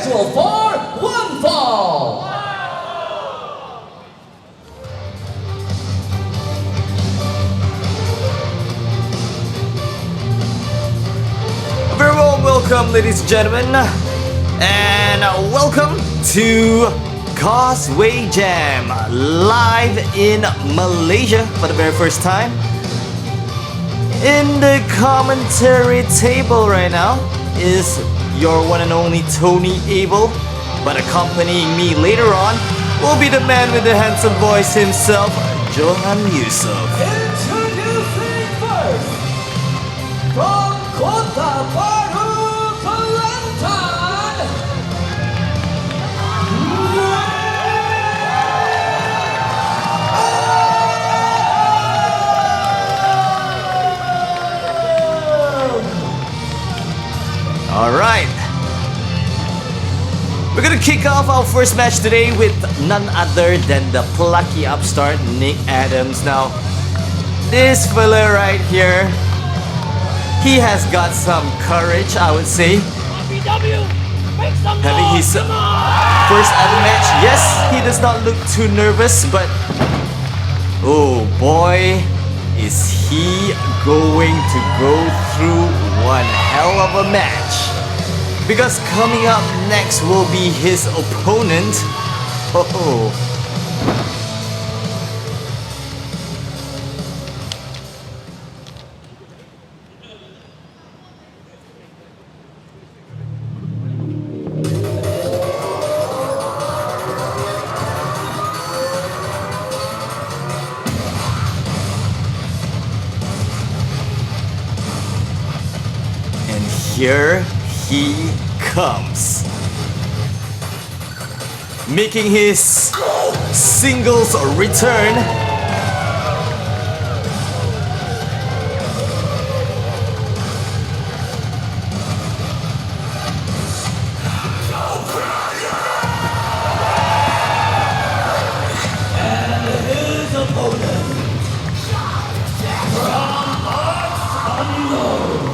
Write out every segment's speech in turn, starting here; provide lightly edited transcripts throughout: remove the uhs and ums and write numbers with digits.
scheduled for one fall. Very warm welcome, ladies and gentlemen, and welcome to Causeway Jam, live in Malaysia for the very first time. In the commentary table right now is your one and only Tony Abel, but accompanying me later on will be the man with the handsome voice himself, Johan Yusuf. Introducing first, from Kuala Lumpur Malaysia, Alright, we're gonna kick off our first match today with none other than the plucky upstart Nick Adams. Now, this fella right here, he has got some courage, I would say. MyPW, make some Having noise, his come on! first ever match. Yes, he does not look too nervous, but oh boy, is he going to go through one hell of a match. Because coming up next will be his opponent. Oh. And here he comes, making his singles return. his opponent, from parts unknown,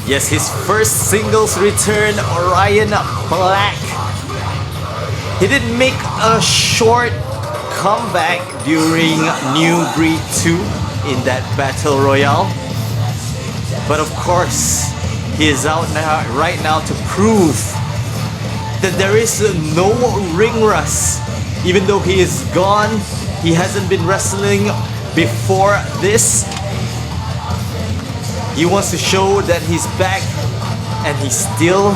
Yes, his first singles return, Orion Black. He did make a short comeback during New Breed 2 in that Battle Royale. But of course, he is out now, right now to prove that there is no ring rust. Even though he is gone, he hasn't been wrestling before this. He wants to show that he's back and he still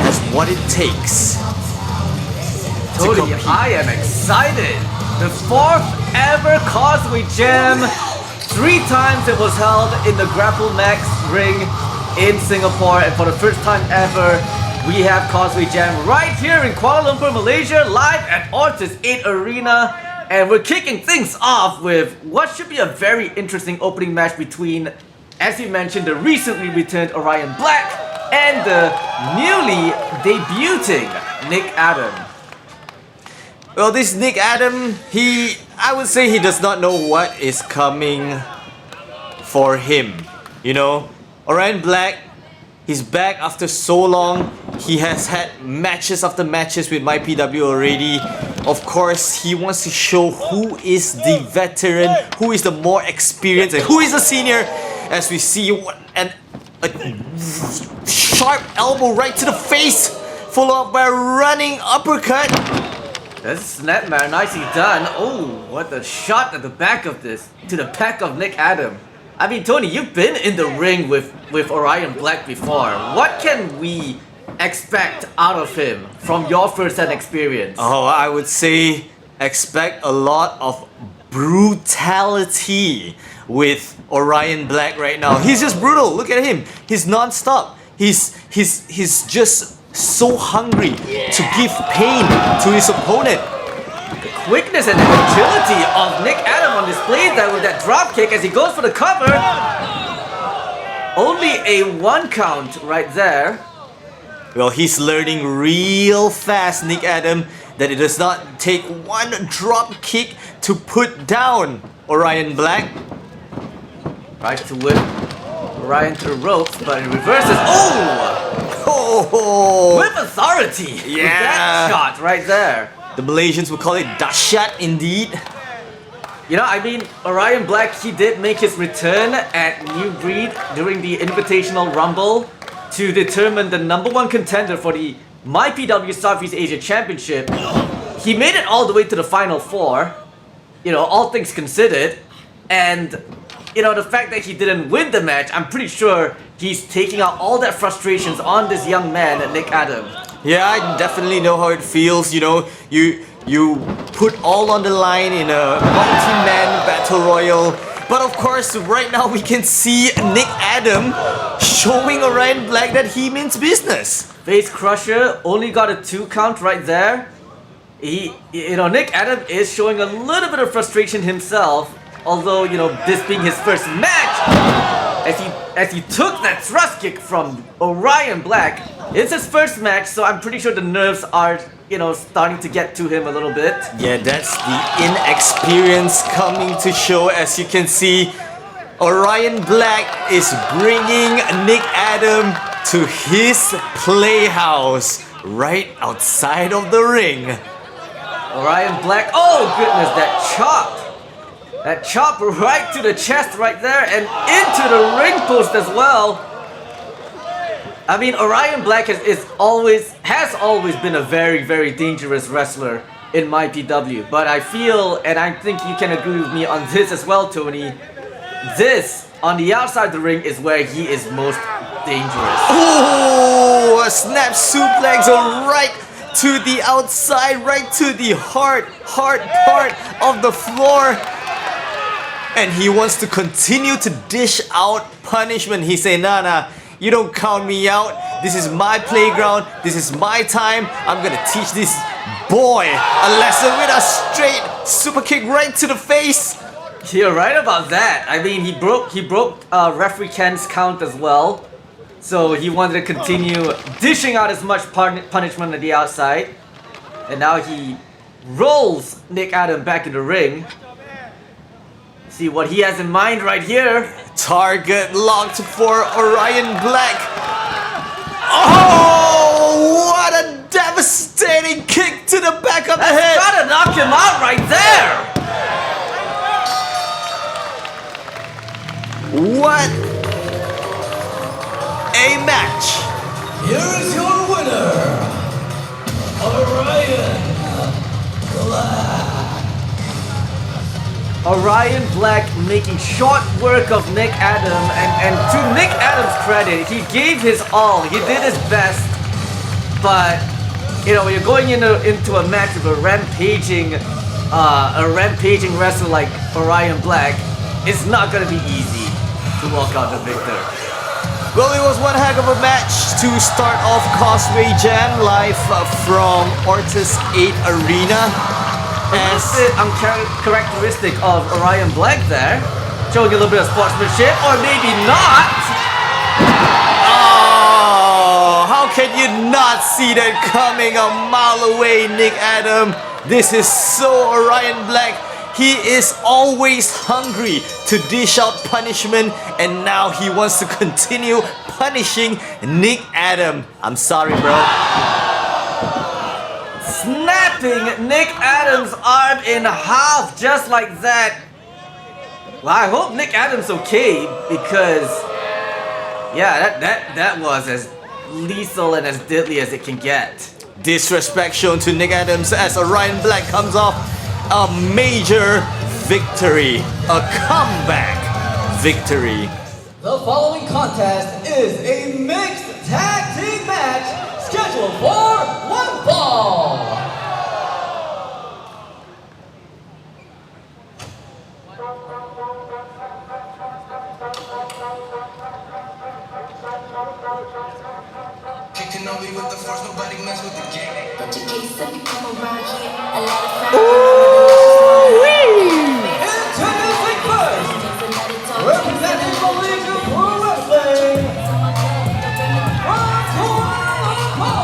has what it takes to Tony, compete. I am excited! The 4th ever Causeway Jam! 3 times it was held in the Grapplemax ring in Singapore, and for the first time ever, we have Causeway Jam right here in Kuala Lumpur, Malaysia, live at Ortiz 8 Arena. And we're kicking things off with what should be a very interesting opening match between, as you mentioned, the recently returned Orion Black and the newly debuting Nick Adam. Well, this Nick Adam, I would say he does not know what is coming for him. You know, Orion Black, he's back after so long. He has had matches after matches with MyPW already. Of course, he wants to show who is the veteran, who is the more experienced, and who is the senior. As we see a sharp elbow right to the face, followed up by a running uppercut. That's Snapmare, nicely done. Oh, what a shot at the back of this, to the back of Nick Adam. I mean, Tony, you've been in the ring with Orion Black before. What can we expect out of him from your first-hand experience? Oh, I would say expect a lot of brutality with Orion Black right now. He's just brutal. Look at him. He's non-stop. He's just so hungry to give pain to his opponent. The quickness and the agility of Nick Adam on display there with that drop kick as he goes for the cover. Only a 1 count right there. Well, he's learning real fast, Nick Adam, that it does not take one drop kick to put down Orion Black. Tries to whip Orion to the ropes, but it reverses. Oh! With authority! Yeah. With that shot right there. The Malaysians would call it dahsyat indeed. You know, I mean, Orion Black, he did make his return at New Breed during the Invitational Rumble to determine the #1 contender for the MyPW Southeast Asia Championship. He made it all the way to the Final Four, you know, all things considered. And, you know, the fact that he didn't win the match, I'm pretty sure he's taking out all that frustrations on this young man, Nick Adam. Yeah, I definitely know how it feels. You know, you put all on the line in a multi-man battle royal. But of course, right now we can see Nick Adam showing Orion Black that he means business. Face Crusher only got a 2 count right there. You know, Nick Adam is showing a little bit of frustration himself. Although, you know, this being his first match, as he took that thrust kick from Orion Black, it's his first match, so I'm pretty sure the nerves are, you know, starting to get to him a little bit. Yeah, that's the inexperience coming to show. As you can see, Orion Black is bringing Nick Adam to his playhouse right outside of the ring. Orion Black, oh goodness, that chop! That chop right to the chest right there and into the ring post as well. I mean, Orion Black has always been a very, very dangerous wrestler in MyPW. But I feel, and I think you can agree with me on this as well, Tony, this, on the outside of the ring, is where he is most dangerous. Oh, a snap suplex right to the outside, right to the hard part of the floor. And he wants to continue to dish out punishment. He say, nah, you don't count me out. This is my playground. This is my time. I'm gonna teach this boy a lesson with a straight super kick right to the face. You're right about that. I mean, he broke referee Ken's count as well. So he wanted to continue dishing out as much punishment on the outside. And now he rolls Nick Adam back in the ring. See what he has in mind right here. Target locked for Orion Black. Oh, what a devastating kick to the back of the head. Gotta knock him out right there. What a match. Here is your winner, Orion Black. Orion Black making short work of Nick Adam, and to Nick Adam's credit, he gave his all, he did his best, but you know, when you're going into a match with a rampaging wrestler like Orion Black, it's not gonna be easy to walk out the victor. Well, it was one heck of a match to start off Causeway Jam live from Ortis 8 Arena. As uncharacteristic of Orion Black there, showing a little bit of sportsmanship, or maybe not. Oh, how can you not see that coming a mile away, Nick Adam? This is so Orion Black. He is always hungry to dish out punishment, and now he wants to continue punishing Nick Adam. I'm sorry, bro. Snapping Nick Adams' arm in half just like that. Well, I hope Nick Adams okay, because yeah, that was as lethal and as deadly as it can get. Disrespect shown to Nick Adams as Orion Black comes off a major victory, a comeback victory. The following contest is a mixed tag team match scheduled for one fall. Kicking on me with the force, nobody mess with the game. But your case if you come around here, a lot of friends. Introducing first, representing Malaysia Pro Wrestling, from Kuala Lumpur,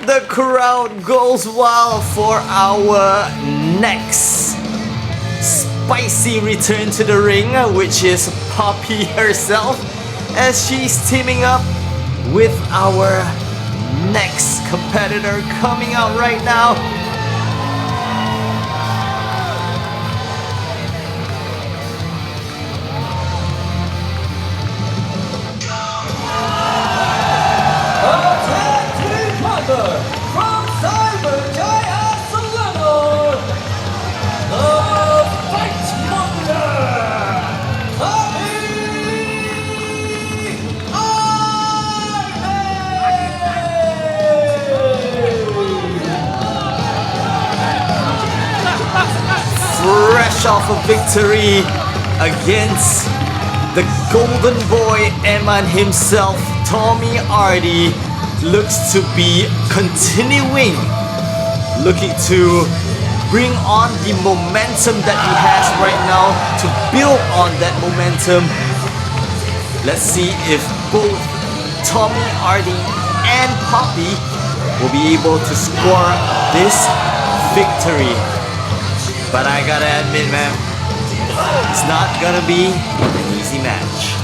The crowd goes wild for our next spicy return to the ring, which is Poppy herself, as she's teaming up with our next competitor coming out right now. From Cyberjaya Solano, the Fight Monger, Tommy Fresh off a victory against the golden boy Eman himself, Tommy Ardy looks to be continuing, looking to bring on the momentum that he has right now, to build on that momentum. Let's see if both Tommy Ardy and Poppy will be able to score this victory. But I gotta admit, man, it's not gonna be an easy match.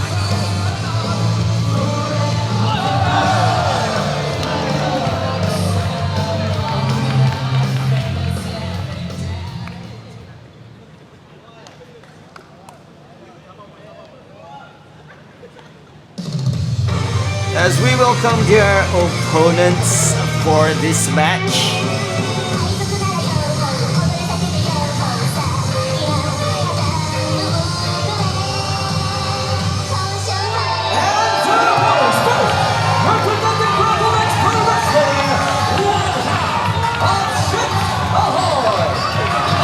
As we welcome their opponents for this match. representing Grapplemax Pro Wrestling, one half of Ship Ahoy,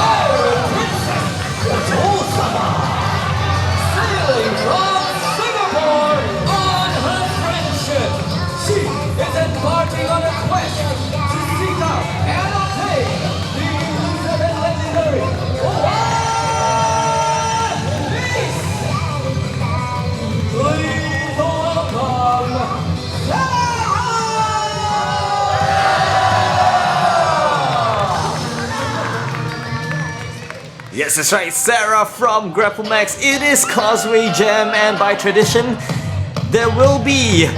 Iron Princess Osama, sailing from Singapore on her friendship. She is embarking on a quest to seek out and obtain the elusive and legendary One Piece. Please welcome Yes, that's right, Sarah from Grapplemax. It is Causeway Jam, and by tradition, there will be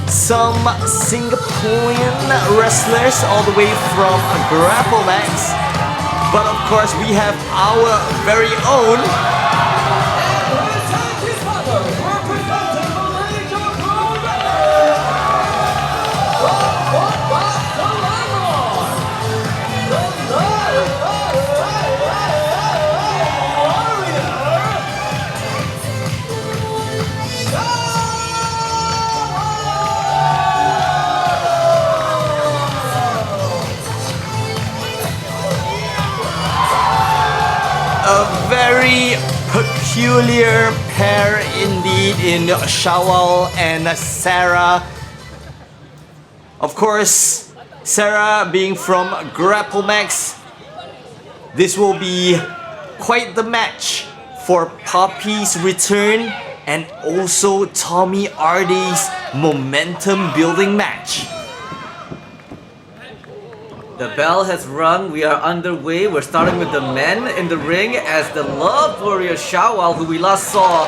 some Singaporean wrestlers all the way from Grapplemax. But of course, we have our very own representing Malaysia Pro Wrestling, a very peculiar pair indeed in Shawal and Sarah. Of course, Sarah being from Grapplemax, this will be quite the match for Poppy's return and also Tommy Ardy's momentum building match. The bell has rung, we are underway. We're starting with the men in the ring as the Love Warrior Shawal, who we last saw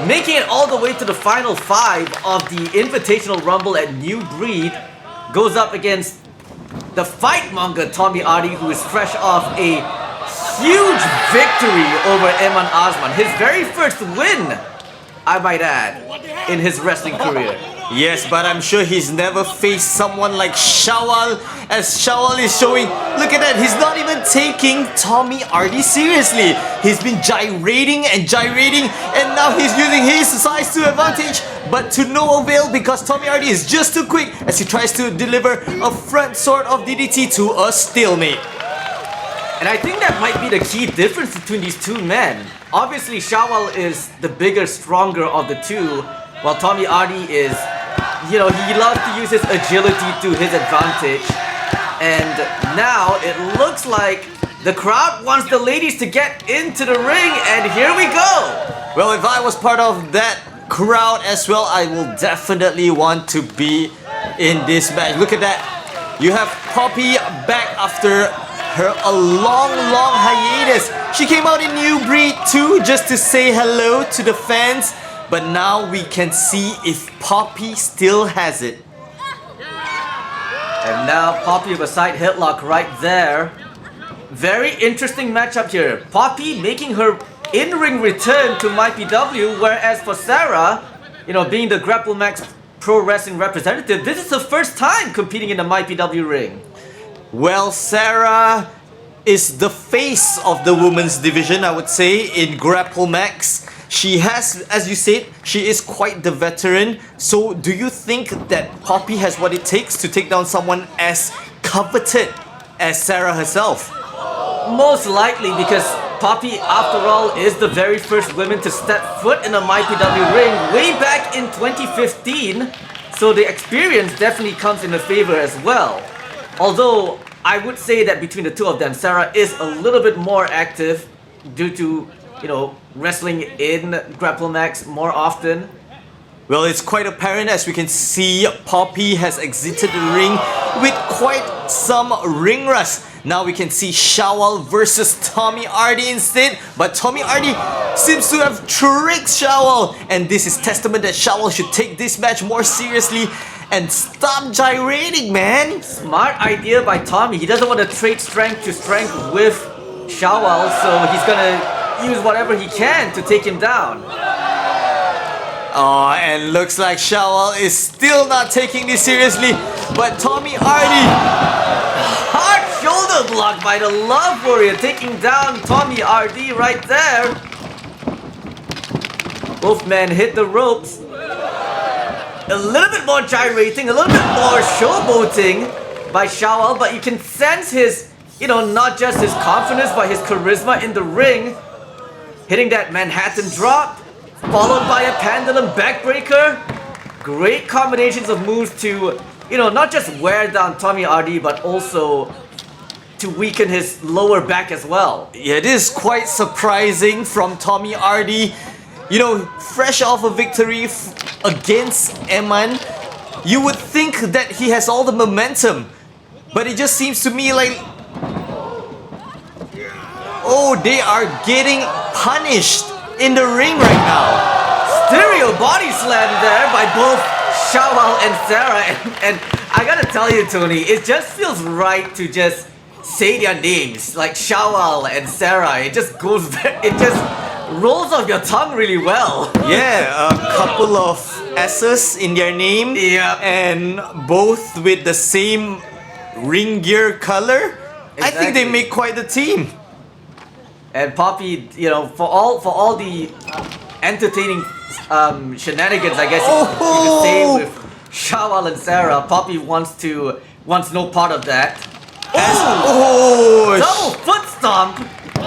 making it all the way to the final 5 of the Invitational Rumble at New Breed, goes up against the Fight Monger Tommy Ardy, who is fresh off a huge victory over Eman Azman. His very first win, I might add, in his wrestling career. Yes, but I'm sure he's never faced someone like Shawal, as Shawal is showing, look at that, he's not even taking Tommy Ardy seriously. He's been gyrating and gyrating, and now he's using his size to advantage, but to no avail because Tommy Ardy is just too quick as he tries to deliver a front sort of DDT to a stalemate. And I think that might be the key difference between these two men. Obviously, Shawal is the bigger, stronger of the two, while Tommy Ardy is, he loves to use his agility to his advantage. And now it looks like The crowd wants the ladies to get into the ring, and here we go. Well, if I was part of that crowd as well, I will definitely want to be in this match. Look at that. You have Poppy back after a long hiatus. She came out in New Breed 2 just to say hello to the fans, but now we can see if Poppy still has it. And now Poppy with a side headlock right there. Very interesting matchup here. Poppy making her in-ring return to MyPW, whereas for Sarah, you know, being the Grapplemax Pro Wrestling representative, this is her first time competing in the MyPW ring. Well, Sarah is the face of the women's division, I would say, in Grapplemax. She has, as you said, she is quite the veteran. So do you think that Poppy has what it takes to take down someone as coveted as Sarah herself? Most likely, because Poppy, after all, is the very first woman to step foot in a MyPW ring way back in 2015. So the experience definitely comes in her favor as well. Although, I would say that between the two of them, Sarah is a little bit more active due to, you know, wrestling in Grapplemax more often. Well, it's quite apparent as we can see Poppy has exited the ring with quite some ring rust. Now we can see Shawwal versus Tommy Hardy instead, but Tommy Hardy seems to have tricked Shawwal, and this is testament that Shawwal should take this match more seriously and stop gyrating, man. Smart idea by Tommy. He doesn't want to trade strength to strength with Shawwal, so he's gonna use whatever he can to take him down. Oh, and looks like Shawwal is still not taking this seriously, but Tommy Hardy. Hard shoulder block by the Love Warrior, taking down Tommy Hardy right there. Both men hit the ropes. A little bit more gyrating, a little bit more showboating by Shawwal, but you can sense his, you know, not just his confidence, but his charisma in the ring. Hitting that Manhattan drop, followed by a pendulum backbreaker. Great combinations of moves to, you know, not just wear down Tommy Hardy, but also to weaken his lower back as well. Yeah, this is quite surprising from Tommy Hardy. You know, fresh off a victory against Eman, you would think that he has all the momentum, but it just seems to me like, oh, they are getting punished in the ring right now. Stereo body slam there by both Shawwal and Sarah, and I gotta tell you, Tony, it just feels right to just say their names, like Shawwal and Sarah. It just goes, it just rolls off your tongue really well. Yeah, a couple of S's in their name, Yeah. and both with the same ring gear color. I think they Exactly. make quite the team. And Poppy, you know, for all the entertaining shenanigans, I guess you could say with Shawwal and Sarah, Poppy wants no part of that. Oh, Double foot stomp!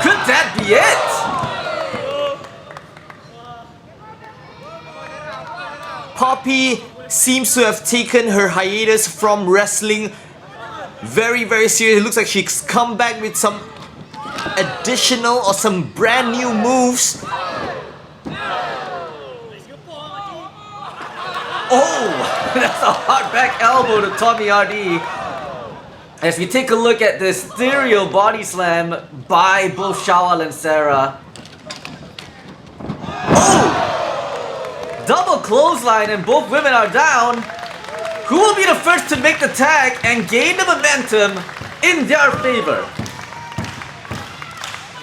Could that be it? Poppy seems to have taken her hiatus from wrestling very serious. It looks like she's come back with some additional or some brand new moves. Oh, that's a hard back elbow to Tommy Hardy. As we take a look at this stereo body slam by both Shawwal and Sarah. Oh! Double clothesline and both women are down. Who will be the first to make the tag and gain the momentum in their favor?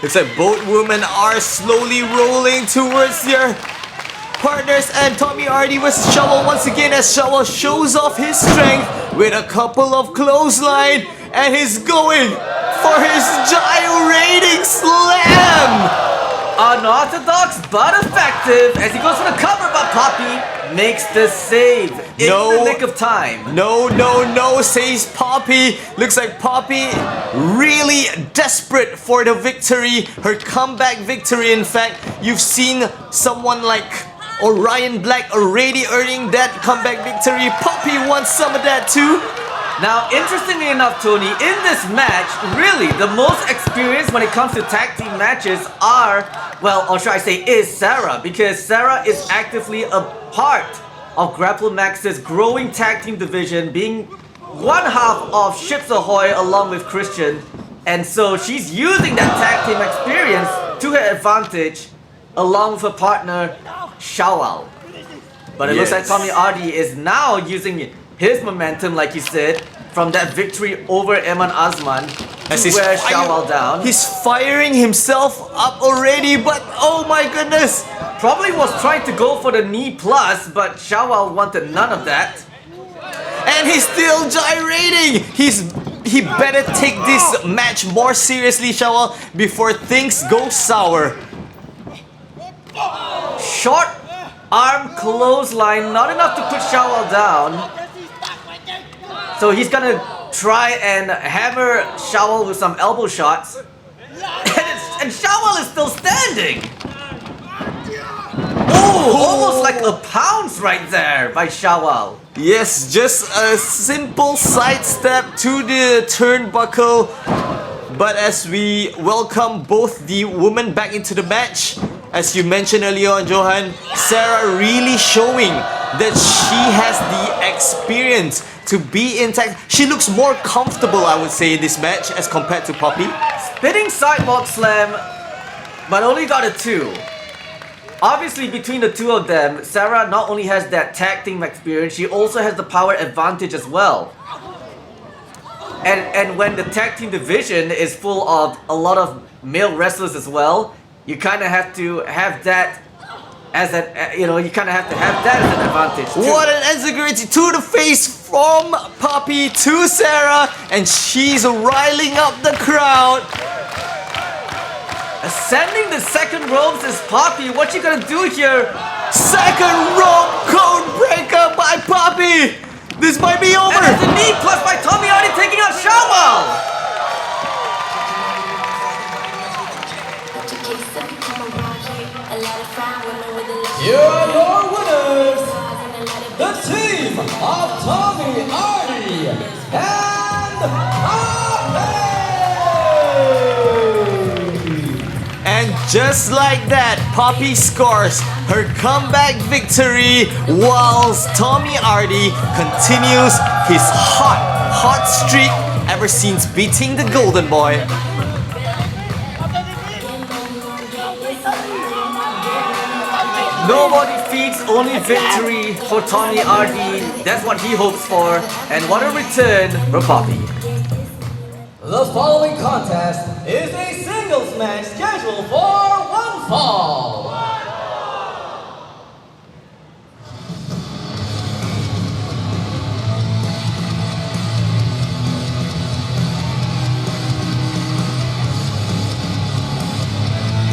Looks like both women are slowly rolling towards their partners, and Tommy Hardy versus Shawwal once again as Shawwal shows off his strength with a couple of clothesline, and he's going for his gyrating slam! Unorthodox but effective as he goes for the cover, but Poppy makes the save in the nick of time. No, says Poppy. Looks like Poppy really desperate for the victory, her comeback victory. In fact, you've seen someone like Orion Black already earning that comeback victory. Poppy wants some of that too. Now, interestingly enough, Tony, in this match, really, the most experienced when it comes to tag team matches are, well, or should I say, is Sarah, because Sarah is actively a part of Grapplemax's growing tag team division, being one half of Ships Ahoy along with Christian, and so she's using that tag team experience to her advantage, along with her partner, Shawal. But it looks like Tommy Ardi is now using his momentum, like you said, from that victory over Eman Azman to wear Shawal down. He's firing himself up already, but oh my goodness! Probably was trying to go for the knee plus, but Shawal wanted none of that. And he's still gyrating! He better take this match more seriously, Shawal, before things go sour. Short arm clothesline, not enough to put Shawal down. So he's gonna try and hammer Shawal with some elbow shots. And Shawal is still standing! Oh, almost like a pounce right there by Shawal. Yes, just a simple sidestep to the turnbuckle. But as we welcome both the women back into the match, as you mentioned earlier on, Johan, Sarah really showing that she has the experience to be in tag. She looks more comfortable, I would say, in this match as compared to Poppy. Spinning sidewalk slam, but only got a 2. Obviously, between the two of them, Sarah not only has that tag team experience, she also has the power advantage as well. And when the tag team division is full of a lot of male wrestlers as well, you kind of have to have that as an, you kind of have to have that as an advantage too. What an execution to the face from Poppy to Sarah, and she's riling up the crowd. Ascending the second ropes is Poppy. What you gonna do here? Second rope code breaker by Poppy. This might be over. And it's a knee plus by Tommy Hardy taking out Shawal. Here are your winners, the team of Tommy Hardy and Poppy! And just like that, Poppy scores her comeback victory whilst Tommy Hardy continues his hot streak ever since beating the Golden Boy. Nobody feeds, only victory for Tommy Hardy. That's what he hopes for. And what a return for Poppy. The following contest is a singles match scheduled for one fall.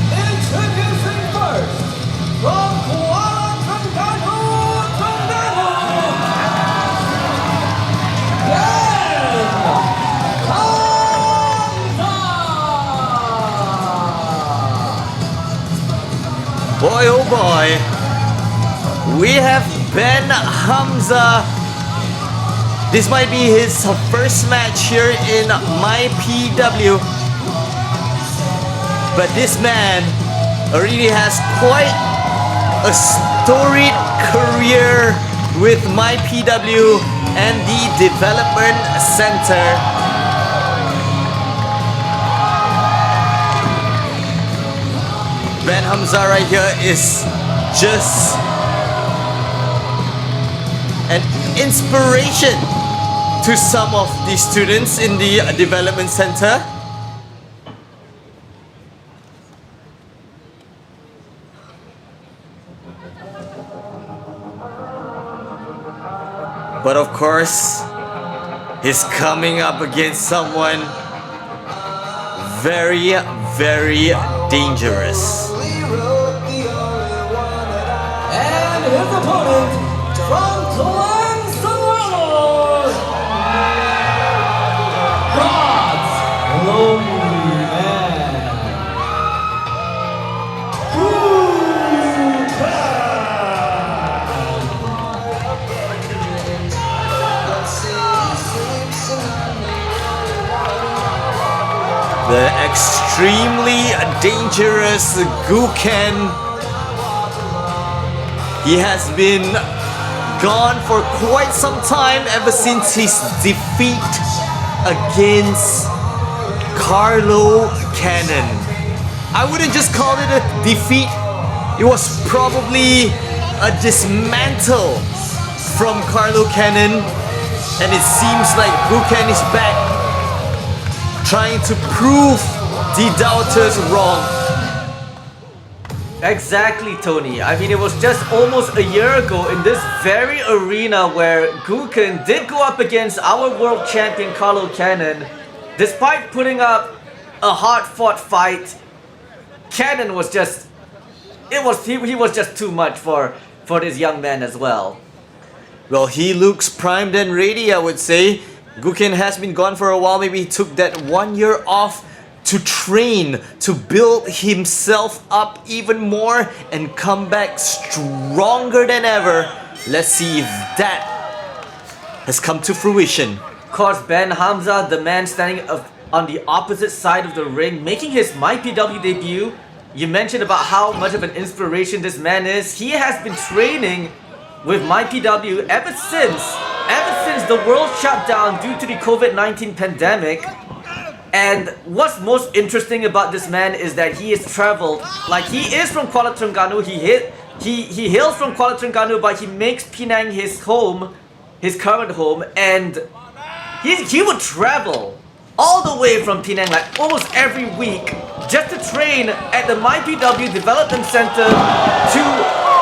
Introducing first, from Kuala Lumpur Boy oh boy, we have Ben Hamza. This might be his first match here in MyPW. But this man already has quite a storied career with MyPW and the Development Center. Ben Hamza right here is just an inspiration to some of the students in the Development Center. But of course, he's coming up against someone very, very dangerous. And his opponent from Clan Sonora, God's Lonely Man. The extremely dangerous Guken. He has been gone for quite some time ever since his defeat against Carlo Cannon. I wouldn't just call it a defeat. It was probably a dismantle from Carlo Cannon, and it seems like Guken is back, trying to prove the doubters wrong. Exactly, Tony. I mean, it was just almost a year ago in this very arena where Guken did go up against our world champion Carlo Cannon. Despite putting up a hard-fought fight, Cannon was just... he was just too much for this young man as well. Well, he looks primed and ready, I would say. Guken has been gone for a while. Maybe he took that 1 year off to train, to build himself up even more and come back stronger than ever. Let's see if that has come to fruition. Of course, Ben Hamza, the man standing on the opposite side of the ring, making his MyPW debut. You mentioned about how much of an inspiration this man is. He has been training with MyPW ever since the world shut down due to the COVID-19 pandemic. And what's most interesting about this man is that he has traveled, like he is from Kuala Terengganu, he hails from Kuala Terengganu, but he makes Penang his home, his current home, and he would travel all the way from Penang like almost every week just to train at the MyPW Development Center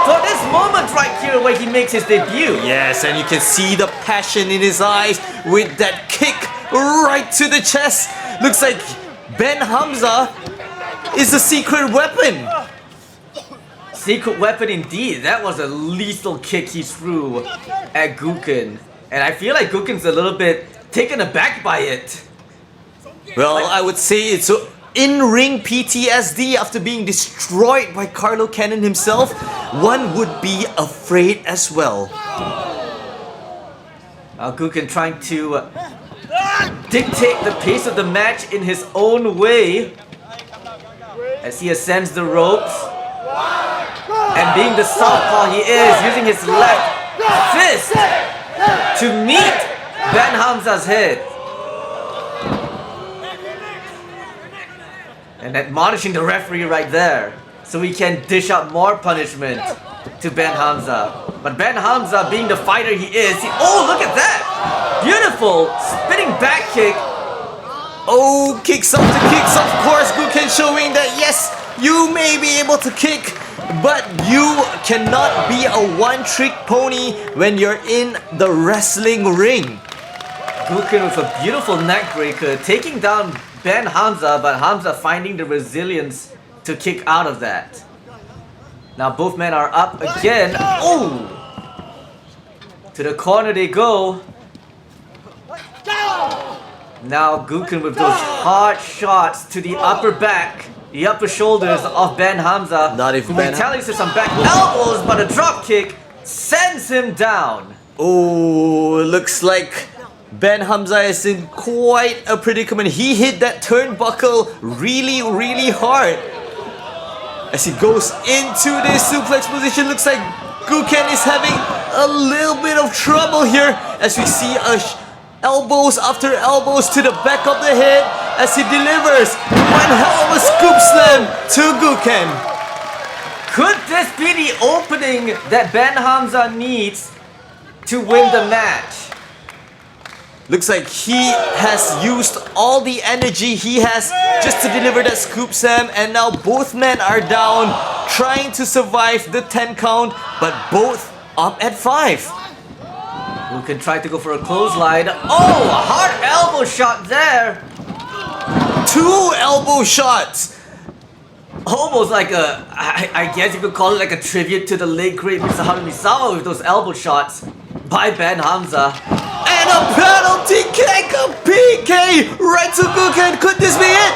for this moment right here where he makes his debut. Yes, and you can see the passion in his eyes with that kick right to the chest. Looks like Ben Hamza is a secret weapon. Secret weapon indeed. That was a lethal kick he threw at Guken. And I feel like Guken's a little bit taken aback by it. Well, I would say it's in-ring PTSD after being destroyed by Carlo Cannon himself. One would be afraid as well. Guken trying to dictate the pace of the match in his own way as he ascends the ropes. And being the southpaw he is, using his left fist to meet Ben Hamza's head. And admonishing the referee right there, so he can dish out more punishment to Ben Hamza. But Ben Hamza, being the fighter he is, oh, look at that! Beautiful spinning back kick. Oh, kicks up to kicks, of course. Guken showing that yes, you may be able to kick, but you cannot be a one-trick pony when you're in the wrestling ring. Guken with a beautiful neck breaker, taking down Ben Hamza, but Hamza finding the resilience to kick out of that. Now both men are up again. Oh! To the corner they go. Now Guken with those hard shots to the upper back, the upper shoulders of Ben Hamza. Not if who Ben retaliates with some back elbows, but a drop kick sends him down. Oh, looks like Ben Hamza is in quite a predicament. He hit that turnbuckle really, really hard. As he goes into this suplex position, looks like Guken is having a little bit of trouble here as we see elbows after elbows to the back of the head as he delivers one hell of a scoop slam to Guken. Could this be the opening that Ben Hamza needs to win the match? Looks like he has used all the energy he has just to deliver that scoop slam, and now both men are down, trying to survive the 10 count, but both up at 5. Guken tried to go for a clothesline. Oh, a hard elbow shot there. 2 elbow shots. Almost like I guess you could call it like a tribute to the late great Misaharu Misawa with those elbow shots by Ben Hamza. And a penalty kick, a PK right to Guken. Could this be it?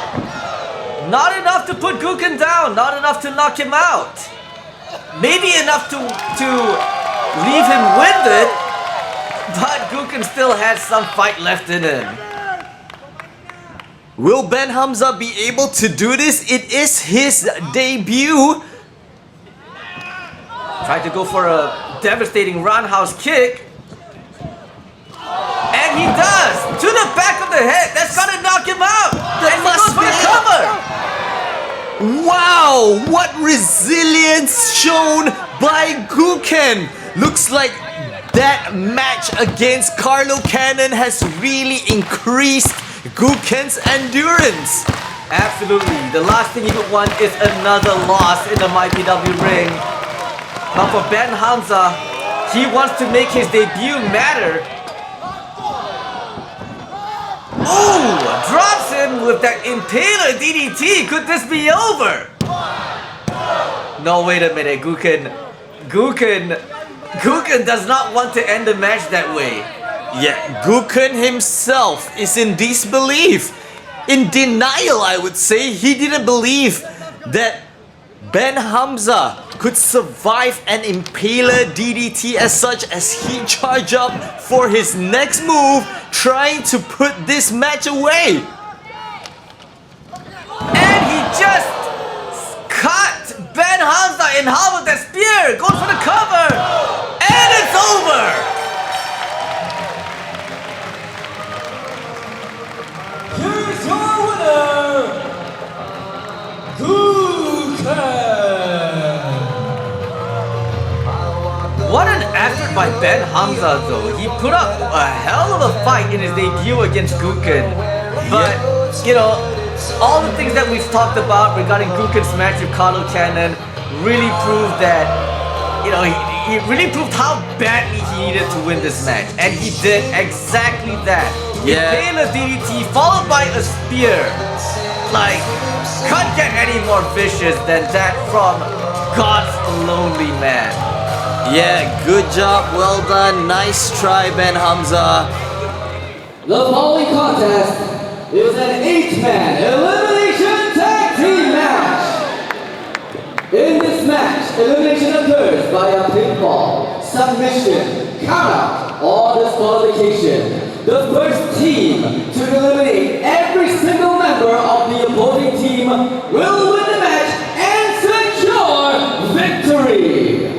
Not enough to put Guken down, not enough to knock him out. Maybe enough to leave him winded, but Guken still has some fight left in him. Will Ben Hamza be able to do this? It is his debut. Tried to go for a devastating roundhouse kick. And he does! To the back of the head! That's gonna knock him out! And he goes for the cover! Wow! What resilience shown by Guken! Looks like that match against Carlo Cannon has really increased Guken's endurance. Absolutely. The last thing he would want is another loss in the MyPW ring. But for Ben Hamza, he wants to make his debut matter. Ooh! Drops him with that Impaler DDT. Could this be over? No, wait a minute. Guken does not want to end the match that way. Yeah, Guken himself is in disbelief. In denial, I would say. He didn't believe that Ben Hamza could survive an Impaler DDT as such as he charged up for his next move, trying to put this match away. And he just cut Ben Hamza in half with that spear. Goes for the cover. And it's over. Here's your winner, Guken. What an effort by Ben Hamza though. He put up a hell of a fight in his debut against Guken. But, you know, all the things that we've talked about regarding Guken's match with Carlo Cannon really proved that, you know, he really proved how badly he needed to win this match. And he did exactly that. Yeah. Impaler DDT followed by a spear. Like, can't get any more vicious than that from God's lonely man. Yeah, good job, well done, nice try, Ben Hamza. The following contest is an 8-man elimination tag team match. In this match, elimination occurs via pinfall, submission, countout, or disqualification. The first team to eliminate every single member of the opposing team will win the match and secure victory.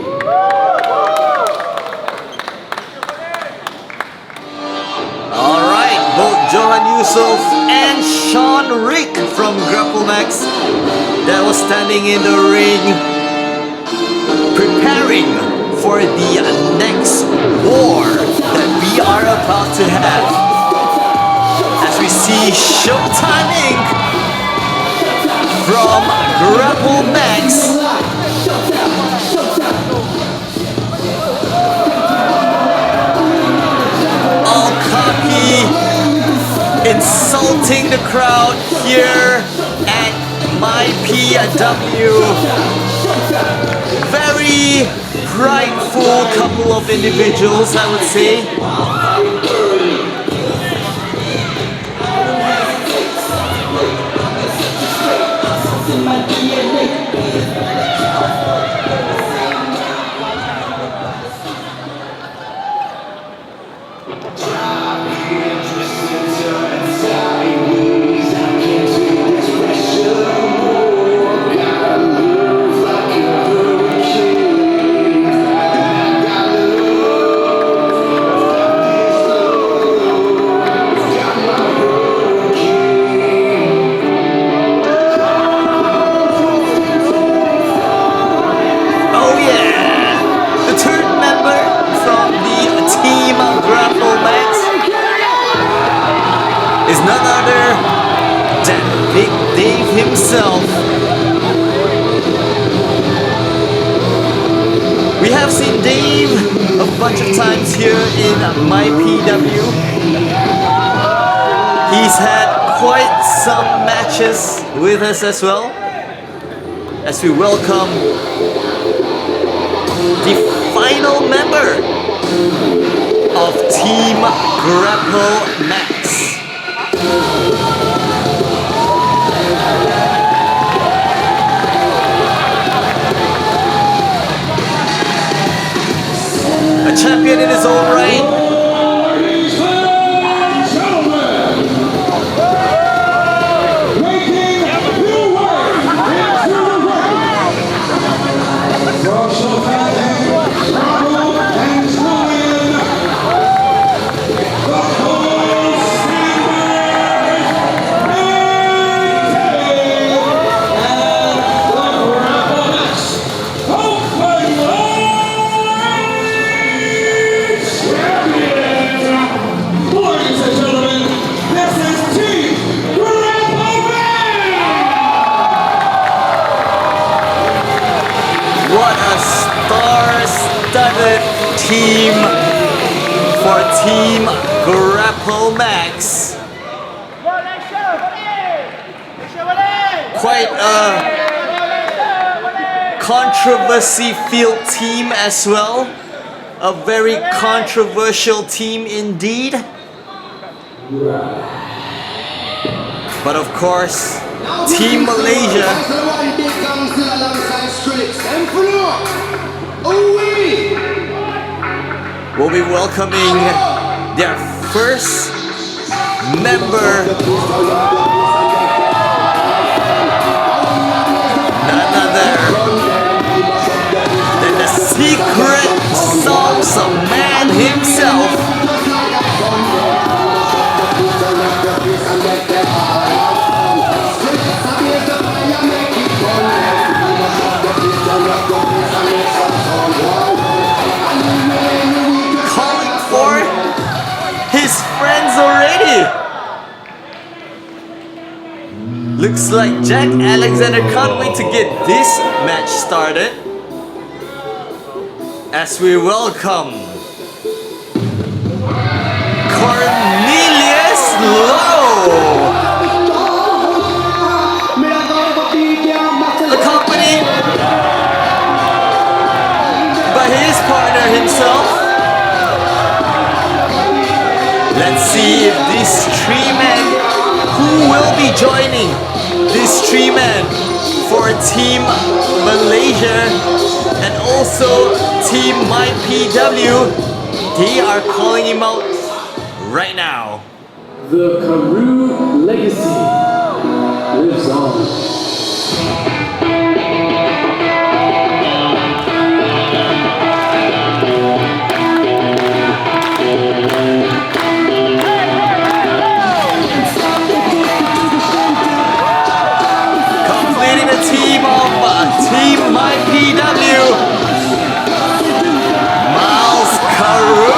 Alright, both Johan Yusuf and Sean Rick from Grapplemax that was standing in the ring preparing for the next war that we are about to have. As we see Showtime Inc. from Grapplemax all cocky, insulting the crowd here at MyPW. Very prideful couple of individuals, I would say. None other than Big Dave himself. We have seen Dave a bunch of times here in MyPW. He's had quite some matches with us as well. As we welcome the final member of Team Grapplemax. A champion in his own right. team for Team Grapplemax. Quite a controversy-filled team as well. A very controversial team indeed. But of course, Team Malaysia will be welcoming their first member, none other than the secret salsa man himself. Calling for his friends already. Looks like Jack Alexander can't wait to get this match started as we welcome Cornelius Lowe, accompanied by his partner himself. Let's see if these three men, who will be joining these three men for Team Malaysia and also Team MyPW, they are calling him out right now. The Karoo legacy lives on. Completing the team of Team MyPW, Miles Karoo.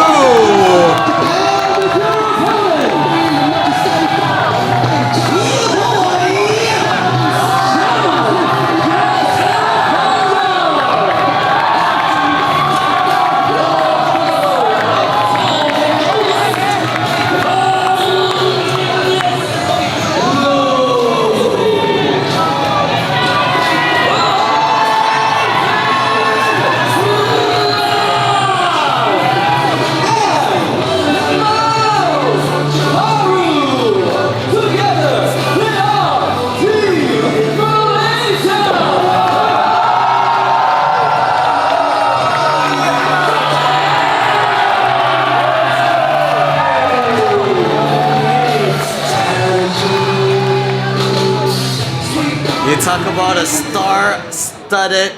You talk about a star-studded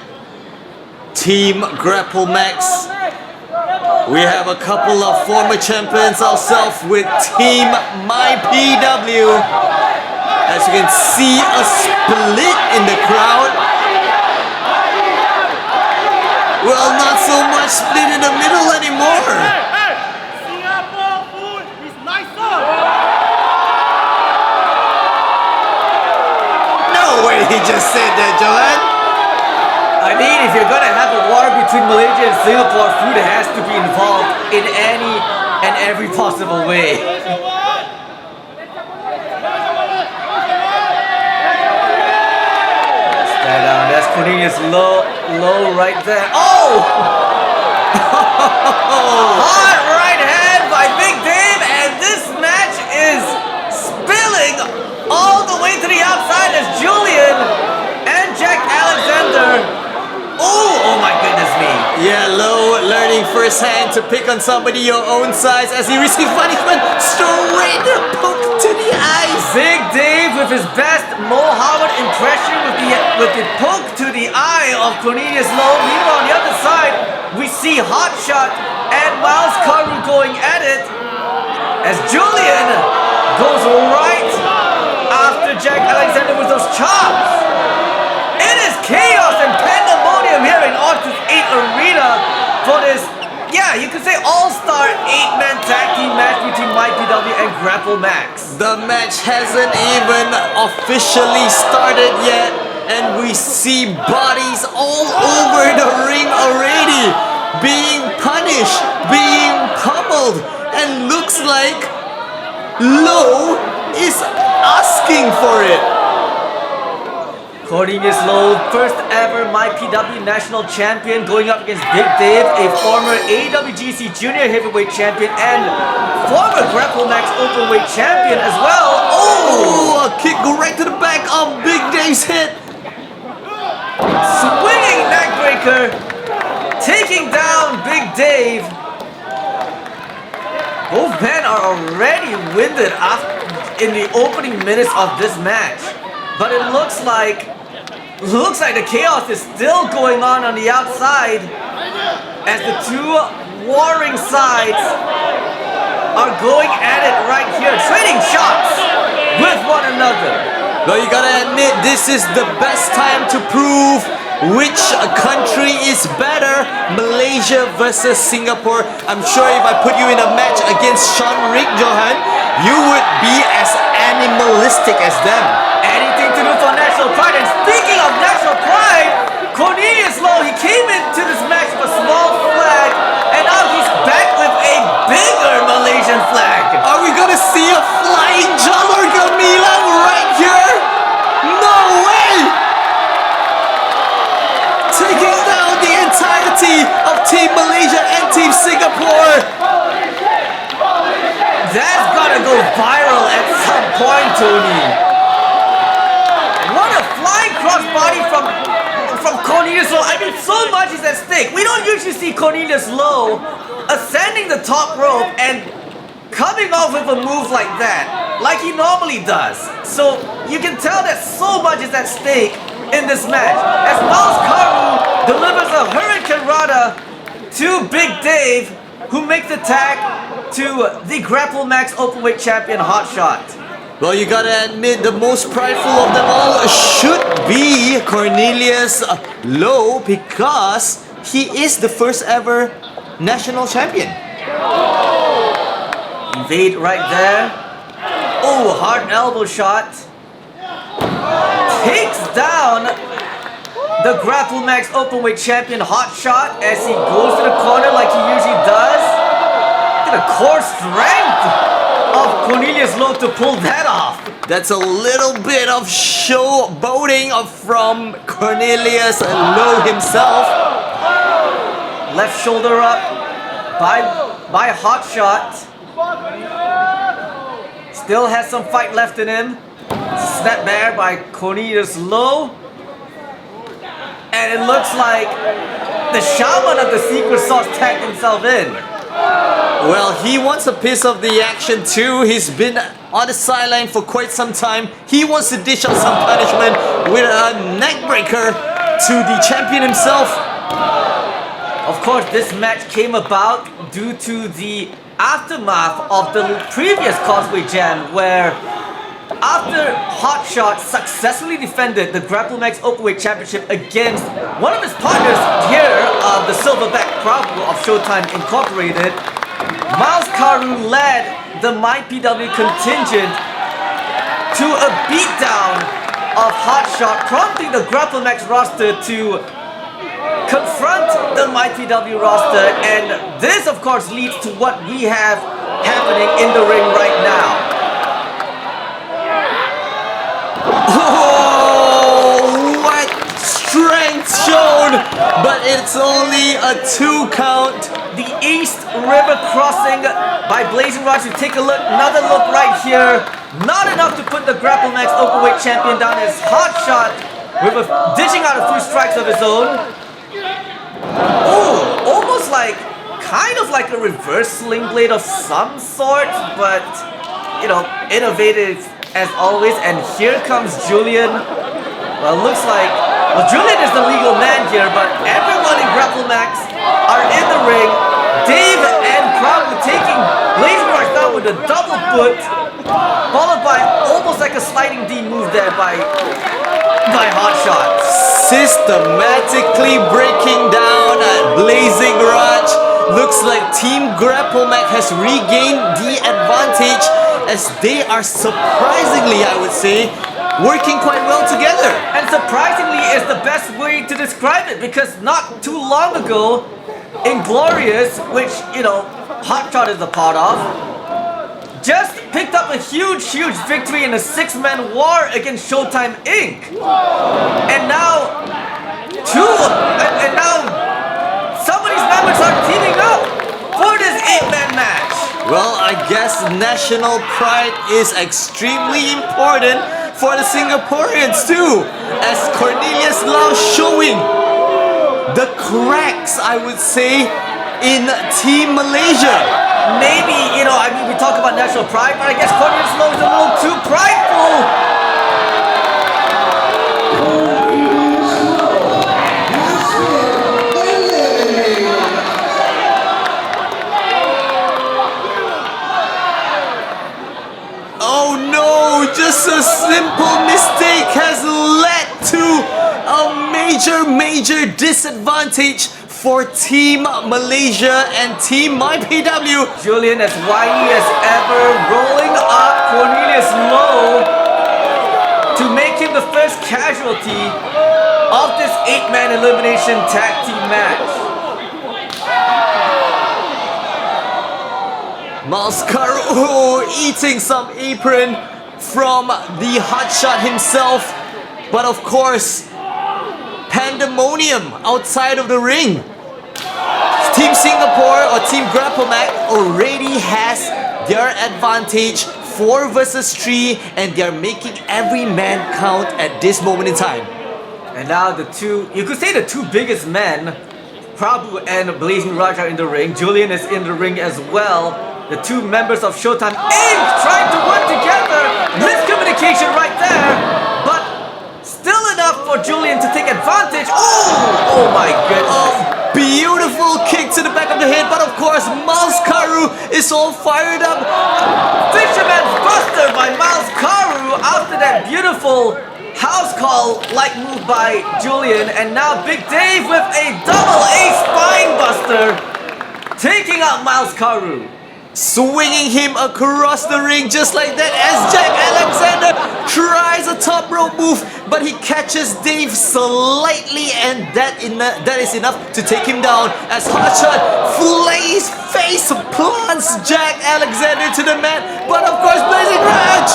Team Grapplemax. We have a couple of former champions ourselves with Team MyPW. As you can see, a split in the crowd. Well, not so much split in the middle anymore. He just said that, Johan. I mean, if you're gonna have a war between Malaysia and Singapore, food has to be involved in any and every possible way. Stand down. That's Cornelius low right there. Oh! Hard right hand by Big Dave, and this match is spilling all the way to the outside as Julian and Jack Alexander. Oh my goodness me. Yeah, Lowe learning firsthand to pick on somebody your own size as he receives punishment straight poke to the eyes. Big Dave with his best Mohammed impression with the poke to the eye of Cornelius Lowe. Meanwhile, on the other side, we see Hotshot and Miles Karoo going at it as Julian goes right after Jack Alexander with those chops. It is chaos and pandemonium here in Octus 8 Arena for this, yeah, you could say all-star 8-man tag team match between MyPW and Grapplemax. The match hasn't even officially started yet, and we see bodies all over the ring already. being punished, being pummeled, and looks like Low is asking for it. Cornelius Low, first ever MyPW national champion, going up against Big Dave, a former AWGC junior heavyweight champion and former Grapplemax openweight champion as well. Oh, a kick go right to the back of Big Dave's head. Swinging neckbreaker, taking down Big Dave. Both men are already winded in the opening minutes of this match, but it looks like the chaos is still going on the outside as the two warring sides are going at it right here, trading shots with one another. Well, you gotta admit, this is the best time to prove which country is better, Malaysia versus Singapore. I'm sure if I put you in a match against Sean Rick Johan, you would be as animalistic as them. Anything to do for national pride. And speaking of national pride, Cornelius Low, he came into this match with a small flag, and now he's back with a bigger Malaysian flag. Are we gonna see a flying Jalur Gemilang right here? No way! Taking down the entirety of Team Malaysia and Team Singapore. That's gotta go viral at some point, Tony. What a flying crossbody from Cornelius Low. I mean, so much is at stake. We don't usually see Cornelius Low ascending the top rope and coming off with a move like that, like he normally does. So you can tell that so much is at stake in this match. As Miles Karu delivers a Hurricane Rana to Big Dave, who makes the tag to the Grapplemax openweight champion Hotshot. Well, you gotta admit, the most prideful of them all should be Cornelius Low, because he is the first ever national champion. Evade right there. Oh, hard elbow shot. Takes down the Grapplemax openweight champion Hotshot as he goes to the corner like he usually does. Look at the core strength of Cornelius Low to pull that off. That's a little bit of showboating from Cornelius Low himself. Left shoulder up by Hotshot. Still has some fight left in him. Snap there by Cornelius Low. And it looks like the shaman of the secret sauce tagged himself in. Well, he wants a piece of the action too. He's been on the sideline for quite some time. He wants to dish out some punishment with a neckbreaker to the champion himself. Of course, this match came about due to the aftermath of the previous Causeway Jam, where after Hotshot successfully defended the Grapplemax Openweight Championship against one of his partners here, the Silverback Chronicle of Showtime Incorporated, Miles Karu led the MyPW contingent to a beatdown of Hotshot, prompting the Grapplemax roster to confront the MyPW roster, and this of course leads to what we have happening in the ring right now. Oh, what strength shown, but it's only a 2 count. The East River crossing by Blazing Rods. You take another look right here. Not enough to put the Grapplemax Openweight champion down as Hotshot with dishing out a few strikes of his own. Oh, almost kind of like a reverse sling blade of some sort, but you know, innovative as always. And here comes Julian. Well, looks like Julian is the legal man here, but everyone in Grapplemax are in the ring. Dave and Proud taking Blazing Rush down with a double foot, followed by almost like a sliding D move there by Hotshot. Systematically breaking down Blazing Raj. Looks like Team Grapplemax has regained the advantage, as they are surprisingly, I would say, working quite well together. And surprisingly is the best way to describe it, because not too long ago, Inglorious, which, you know, Hotshot is a part of, just picked up a huge victory in a 6-man war against Showtime Inc. And now and now some of these members are teaming up for this 8-man match. Well, I guess national pride is extremely important for the Singaporeans too, as Cornelius Lau showing the cracks, I would say, in Team Malaysia. Maybe, you know, I mean, we talk about national pride, but I guess Cornelius Lau is a little too prideful. Oh no, just a simple mistake has led to a major disadvantage for Team Malaysia and Team MyPW. Julian as wily as ever, rolling up Cornelius Lau to make him the first casualty of this 8-man elimination tag team match. Mascaro eating some apron from the hotshot himself, but of course, pandemonium outside of the ring. Team Singapore or Team Grapplemax already has their advantage 4 versus 3, and they are making every man count at this moment in time. And now the two, you could say the two biggest men, Prabhu and Blazing Raj are in the ring. Julian is in the ring as well. The two members of Showtime Inc. trying to work together. Miscommunication right there, but still enough for Julian to take advantage. Oh my goodness. Beautiful kick to the back of the head, but of course Miles Karu is all fired up. Fisherman's Buster by Miles Karu after that beautiful house call like move by Julian, and now Big Dave with a double A spine buster taking out Miles Karu. Swinging him across the ring just like that as Jack Alexander tries a top rope move, but he catches Dave slightly, and that is enough to take him down as Hotshot face plants Jack Alexander to the mat, but of course Blazing Raj!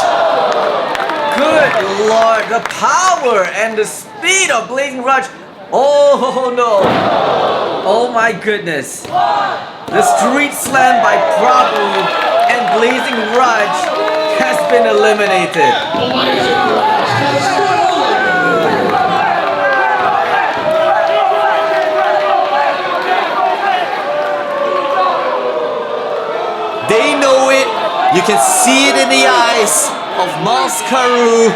Good lord, the power and the speed of Blazing Raj. Oh no. Oh my goodness. The street slam by Prabhu and Blazing Raj has been eliminated. They know it. You can see it in the eyes of Miles Karu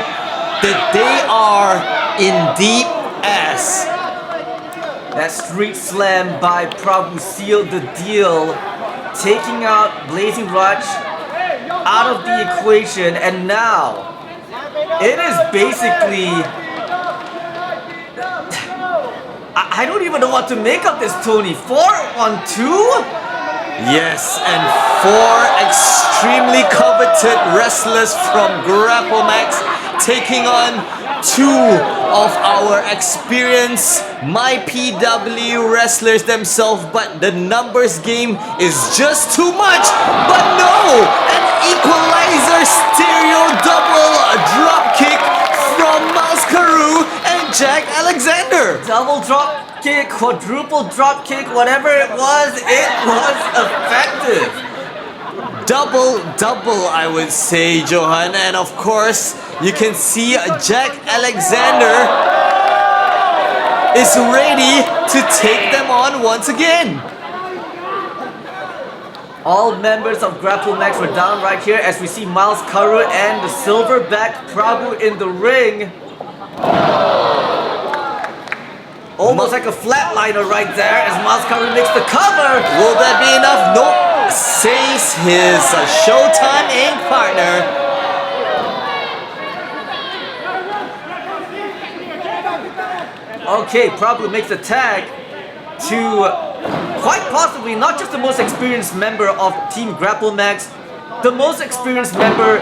that they are in deep ass. That street slam by Prabhu sealed the deal, taking out Blazing Raj out of the equation, and now it is basically... I don't even know what to make of this, Tony. 4-on-2? Yes, and 4 extremely coveted wrestlers from Grapplemax taking on 2 of our experienced MyPW wrestlers themselves, but the numbers game is just too much. But no, an equalizer stereo double drop kick from Miles Karu and Jack Alexander. Double drop kick, quadruple drop kick, whatever it was effective. Double, I would say, Johan, and of course, you can see Jack Alexander is ready to take them on once again. All members of Grapplemax were down right here as we see Miles Karu and the silverback Prabhu in the ring. Almost like a flatliner right there as Miles Karu makes the cover. Will that be enough? Nope. Says his Showtime Inc. partner. Okay, Prabhu makes a tag to quite possibly not just the most experienced member of Team Grapplemax, the most experienced member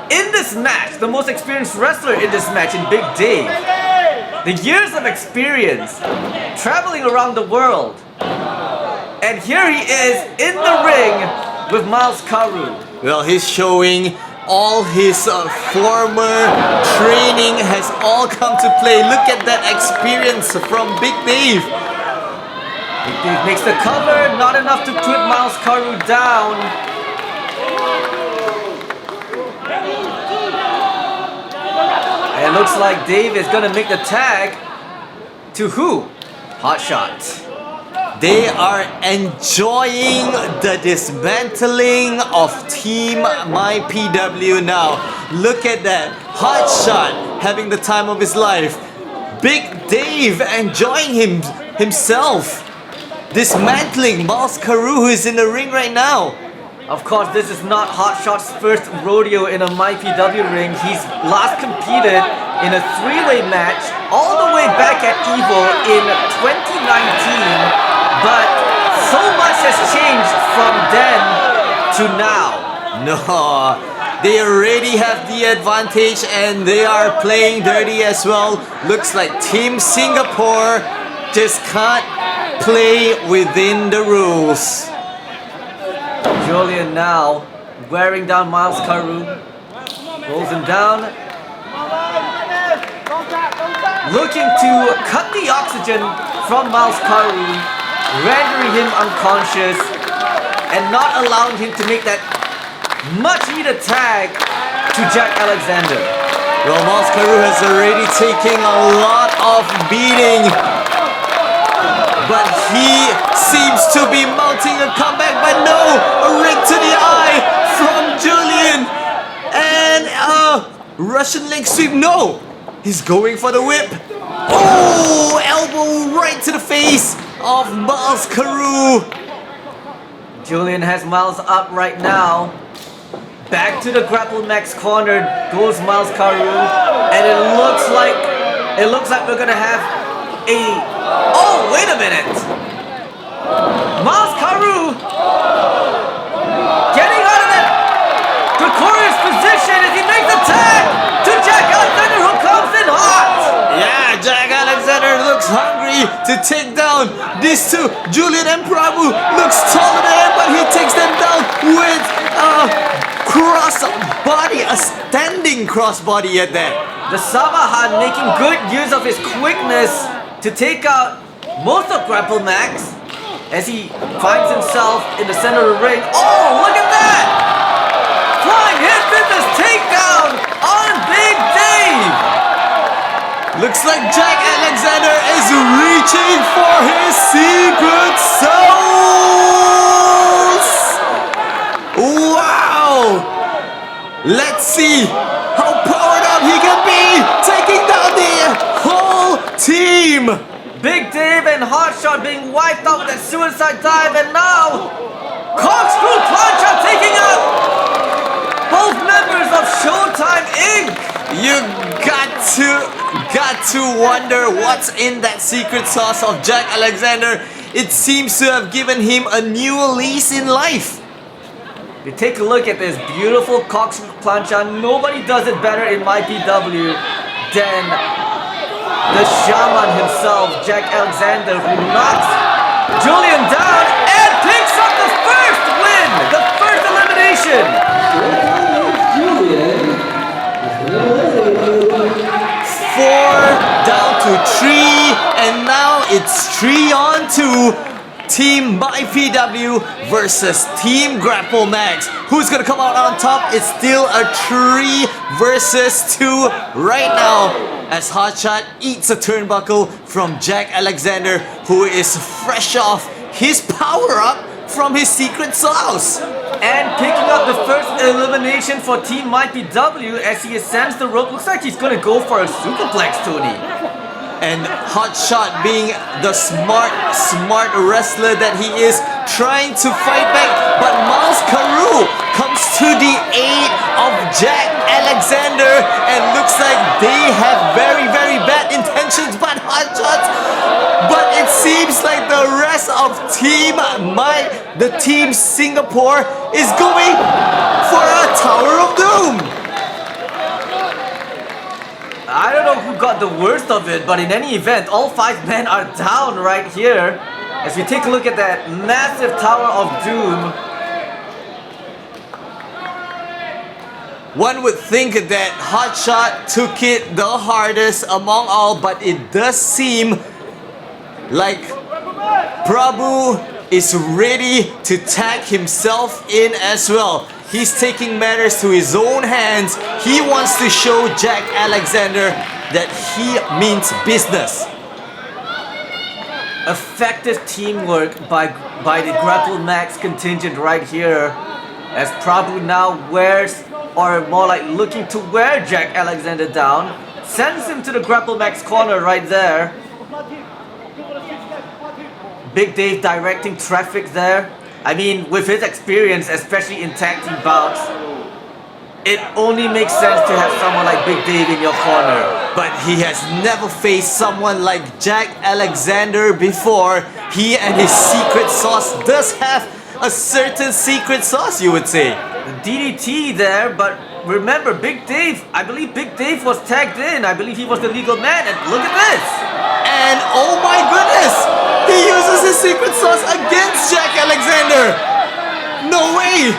in this match, the most experienced wrestler in this match in Big Dave. The years of experience, traveling around the world. And here he is in the ring with Miles Karu. Well, he's showing all his former training has all come to play. Look at that experience from Big Dave. Big Dave makes the cover, not enough to put Miles Karu down. And it looks like Dave is gonna make the tag to who? Hotshot. They are enjoying the dismantling of Team MyPW now. Look at that. Hotshot having the time of his life. Big Dave enjoying himself. Dismantling Miles Karu, who is in the ring right now. Of course, this is not Hotshot's first rodeo in a MyPW ring. He's last competed in a three-way match all the way back at EVO in 2019. But so much has changed from then to now. No, they already have the advantage and they are playing dirty as well. Looks like Team Singapore just can't play within the rules. Julian now wearing down Miles Karu. Rolls him down. Looking to cut the oxygen from Miles Karu, rendering him unconscious and not allowing him to make that much needed tag to Jack Alexander. Well, Miles Karu has already taken a lot of beating, but he seems to be mounting a comeback. But no, a rig to the eye from Julian and Russian leg sweep. No, he's going for the whip. Oh, elbow right to the face of Miles Karu. Julian has Miles up right now. Back to the Grapplemax corner goes Miles Karu, and it looks like we're gonna have a. Oh, wait a minute! Miles Karu getting out of that precarious position as he makes the tag to Jack Alexander, who comes in hot. Yeah, Jack Alexander looks hungry to take down these two. Julian and Prabhu looks taller than him, but he takes them down with a cross body, a standing cross body at that. The Sabahan making good use of his quickness to take out most of Grapplemax as he finds himself in the center of the ring. Oh, look at that! Flying hit business takedown on Big Dave! Looks like Jack Alexander is reaching for his secret sauce! Wow! Let's see how powered up he can be, taking down the whole team! Big Dave and Hotshot being wiped out with that suicide dive, and now Corkscrew Plancha taking out both members of Showtime Inc. You got to wonder what's in that secret sauce of Jack Alexander. It seems to have given him a new lease in life. You take a look at this beautiful Corkscrew Plancha. Nobody does it better in MyPW than the shaman himself, Jack Alexander, who knocks Julian down and picks up the first win, the first elimination. Julian is 4 down to 3, and now it's 3-on-2. Team MyPW versus Team Grapplemax. Who's gonna come out on top? It's still a 3 versus 2 right now, as Hotshot eats a turnbuckle from Jack Alexander, who is fresh off his power-up from his secret sauce. And picking up the first elimination for Team MyPW as he ascends the rope. Looks like he's gonna go for a superplex, Tony. And Hotshot, being the smart wrestler that he is, trying to fight back, but Miles Karu comes to the aid of Jack Alexander, and looks like they have very, very bad intentions, but Hotshot. But it seems like the rest of the Team Singapore is going for a Tower of Doom. I don't know who got the worst of it, but in any event, all 5 men are down right here. As we take a look at that massive Tower of Doom, one would think that Hotshot took it the hardest among all, but it does seem like Prabhu is ready to tag himself in as well. He's taking matters to his own hands. He wants to show Jack Alexander that he means business. effective teamwork by the Grapplemax contingent right here, as Prabhu now wears, or more like looking to wear Jack Alexander down, sends him to the Grapplemax corner right there. Big Dave directing traffic there. I mean, with his experience, especially in tag team bouts, it only makes sense to have someone like Big Dave in your corner. But he has never faced someone like Jack Alexander before. He and his secret sauce does have a certain secret sauce, you would say. The DDT there, but remember, Big Dave, I believe Big Dave was tagged in. I believe he was the legal man, and look at this! And oh my goodness! He uses his secret sauce against Jack Alexander! No way!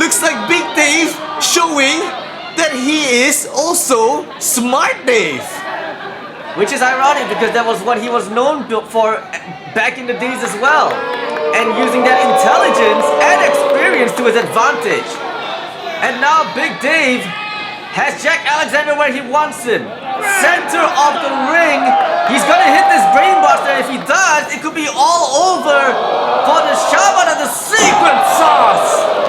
Looks like Big Dave showing that he is also Smart Dave. Which is ironic because that was what he was known for back in the days as well. And using that intelligence and experience to his advantage. And now Big Dave has Jack Alexander where he wants him. Center of the ring. He's gonna hit this brainbuster. If he does, it could be all over for the shaman of the secret sauce.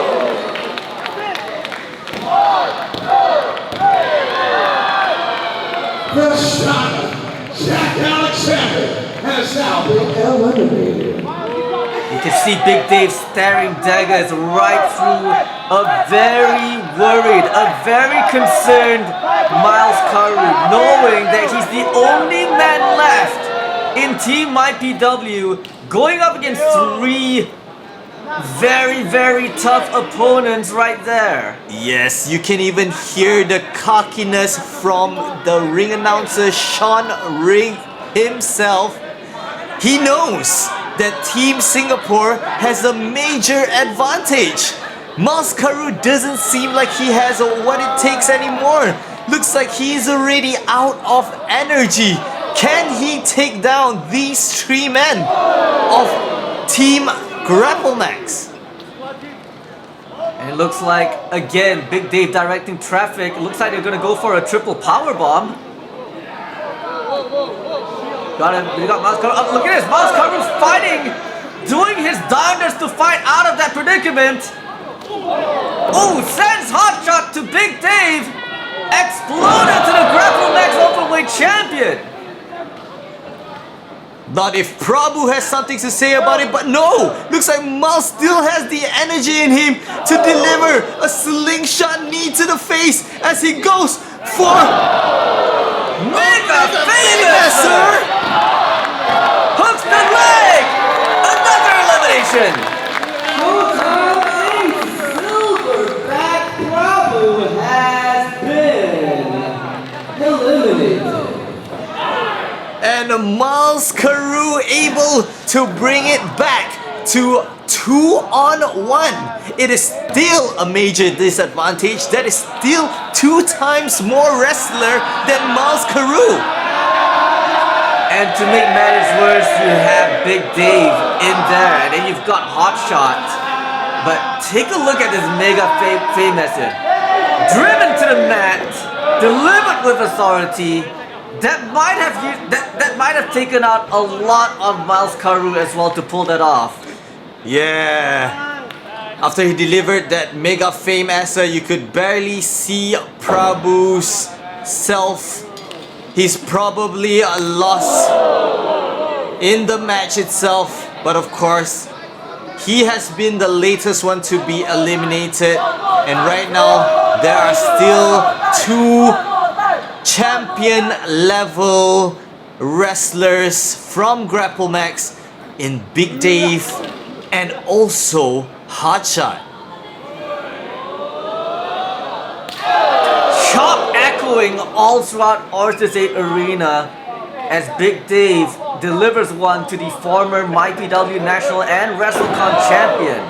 The shaman, Jack Alexander, has now been eliminated. You can see Big Dave staring daggers right through a very worried, a very concerned Miles Karu, knowing that he's the only man left in Team MyPW, going up against three very, very tough opponents right there. Yes, you can even hear the cockiness from the ring announcer Sean Ring himself. He knows that Team Singapore has a major advantage. Miles Karu doesn't seem like he has what it takes anymore. Looks like he's already out of energy. Can he take down these three men of Team Grapplemax? And it looks like, again, Big Dave directing traffic. It looks like they're gonna go for a triple power bomb. Got him. We got Miles Karu. Oh, look at this. Miles Karu's fighting, doing his darndest to fight out of that predicament. Oh, sends hot shot to Big Dave. Exploded to the Grapplemax Openweight champion. Not if Prabhu has something to say about it, but no! Looks like Miles still has the energy in him to deliver a slingshot knee to the face as he goes for Mega famous, sir! Hooks the leg! Another elimination! Showtime Silverback Prabhu has been eliminated. and Miles Karu able to bring it back to 2-on-1. It is still a major disadvantage. That is still 2 times more wrestler than Miles Karu. And to make matters worse, you have Big Dave in there, and then you've got Hotshot. But take a look at this mega famous, driven to the mat, delivered with authority. That might have taken out a lot of Miles Karu as well to pull that off. Yeah. After he delivered that mega fame asser, you could barely see Prabhu's self. He's probably a loss in the match itself, but of course, he has been the latest one to be eliminated, and right now there are still 2 champion level wrestlers from Grapplemax in Big Dave and also Hotshot. Chop echoing all throughout Orthos 8 Arena. as Big Dave delivers one to the former MyPW National and WrestleCon champion.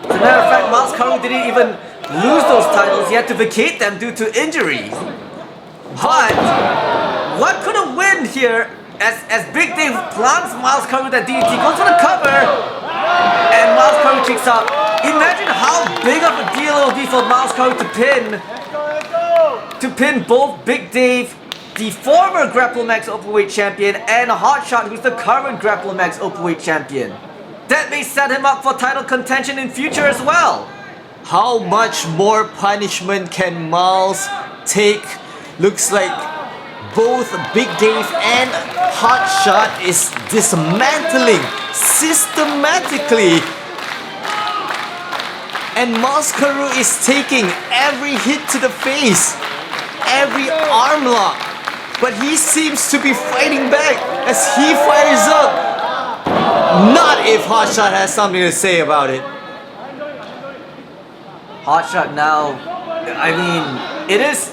As a matter of fact, Miles Karu didn't even lose those titles, he had to vacate them due to injury. But what could have win here as Big Dave plants Miles Karu that DDT, goes for the cover, and Miles Karu kicks out. Imagine how big of a deal it would be for Miles Karu to pin both Big Dave, the former Grapplemax Openweight Champion, and Hotshot, who's the current Grapplemax Openweight Champion. That may set him up for title contention in future as well. How much more punishment can Miles take? Looks like both Big Dave and Hotshot is dismantling systematically. And Miles Karu is taking every hit to the face, every arm lock. But he seems to be fighting back as he fires up. Not if Hotshot has something to say about it. Hotshot now, I mean, it is,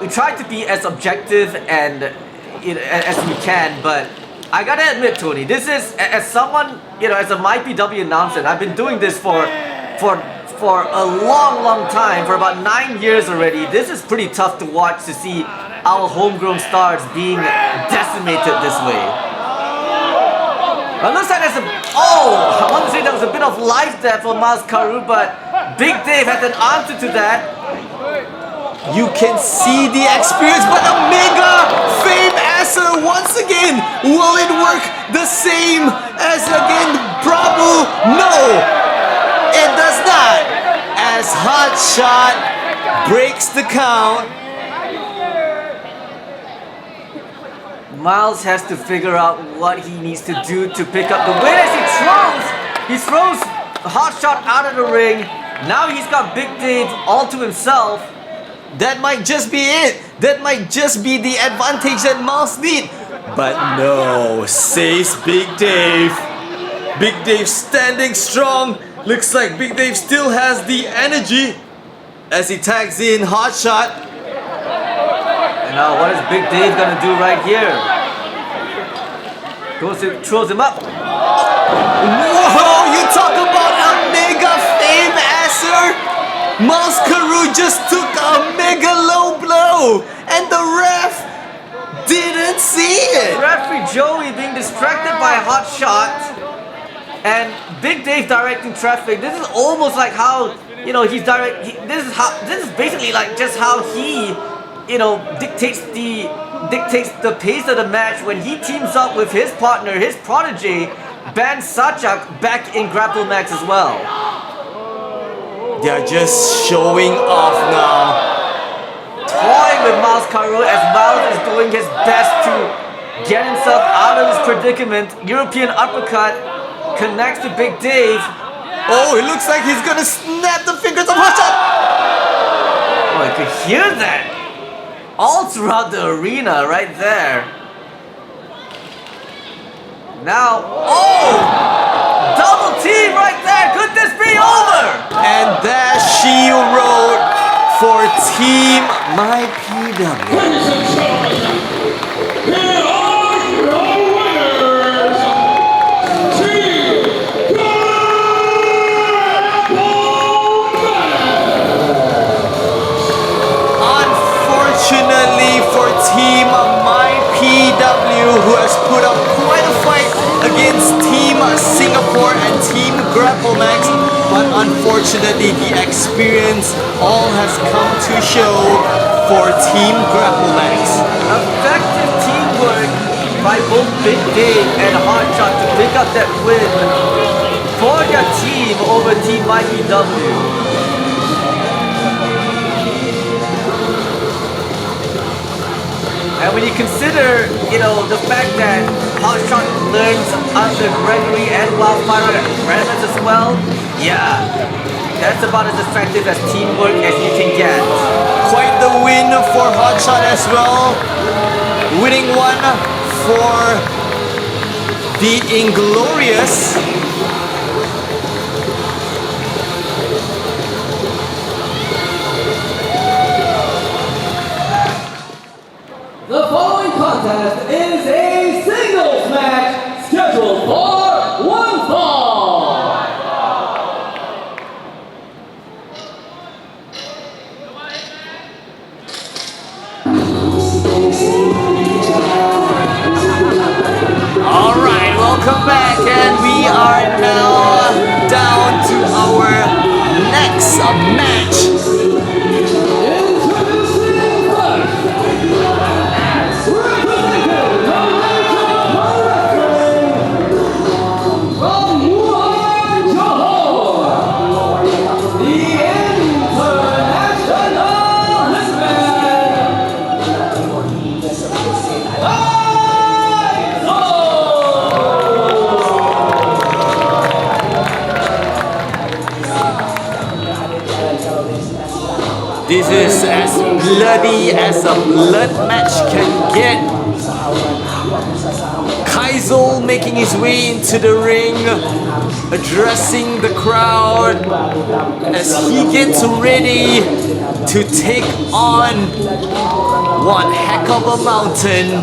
we try to be as objective and as we can, but I gotta admit, Tony, this is, as someone, as a MyPW announcer, I've been doing this for a long time, for about 9 years already. This is pretty tough to watch, to see our homegrown stars being decimated this way. It looks like there's I want to say there was a bit of life there for Miles Karu, but Big Dave had an answer to that. You can see the experience, but a mega fame asser once again. Will it work the same as again Bravo? No, it does not. As Hotshot breaks the count. Miles has to figure out what he needs to do to pick up the win as he throws Hotshot out of the ring. Now he's got Big Dave all to himself. That might just be it. That might just be the advantage that Miles needs. But no, says Big Dave. Big Dave standing strong. Looks like Big Dave still has the energy as he tags in Hotshot. And now what is Big Dave gonna do right here? Throws him up. Whoa, you talk about a mega fame asser. Miles Karu just took a mega low blow and the ref didn't see it. Referee Joey being distracted by a Hotshot and Big Dave directing traffic. This is almost like how he's this is basically like just how he dictates the pace of the match when he teams up with his partner, his protege, Ban Sachak, back in Grapplemax as well. They're just showing off now. Toying with Miles Karu as Miles is doing his best to get himself out of his predicament. European uppercut connects to Big Dave. Oh, it looks like he's gonna snap the fingers of Hotshot. Oh, I could hear that all throughout the arena right there. Now, double team right there. Could this be over? And there she wrote for Team MyPW. Ladies and gentlemen, here are your winners, Team Grapplemax. Unfortunately for Team MyPW, who has put up quite a fight against Team Singapore and Team Grapplemax, but unfortunately the experience all has come to show for Team Grapplemax. Effective teamwork by both Big Dave and Hotshot to pick up that win for their team over Team MyPW. And when you consider, the fact that Hotshot learns under Gregory and Wildfire and Reynolds as well, yeah, that's about as effective as teamwork as you can get. Quite the win for Hotshot as well. Winning one for the Inglorious. The following contest is a singles match scheduled for one fall. Alright, welcome back, and we are now down to our next match. Introducing first, representing from Wuhan, Johor, the international hitman, This is as bloody as a blood match can get. Kaizul making his way into the ring, addressing the crowd as he gets ready to take on one heck of a mountain.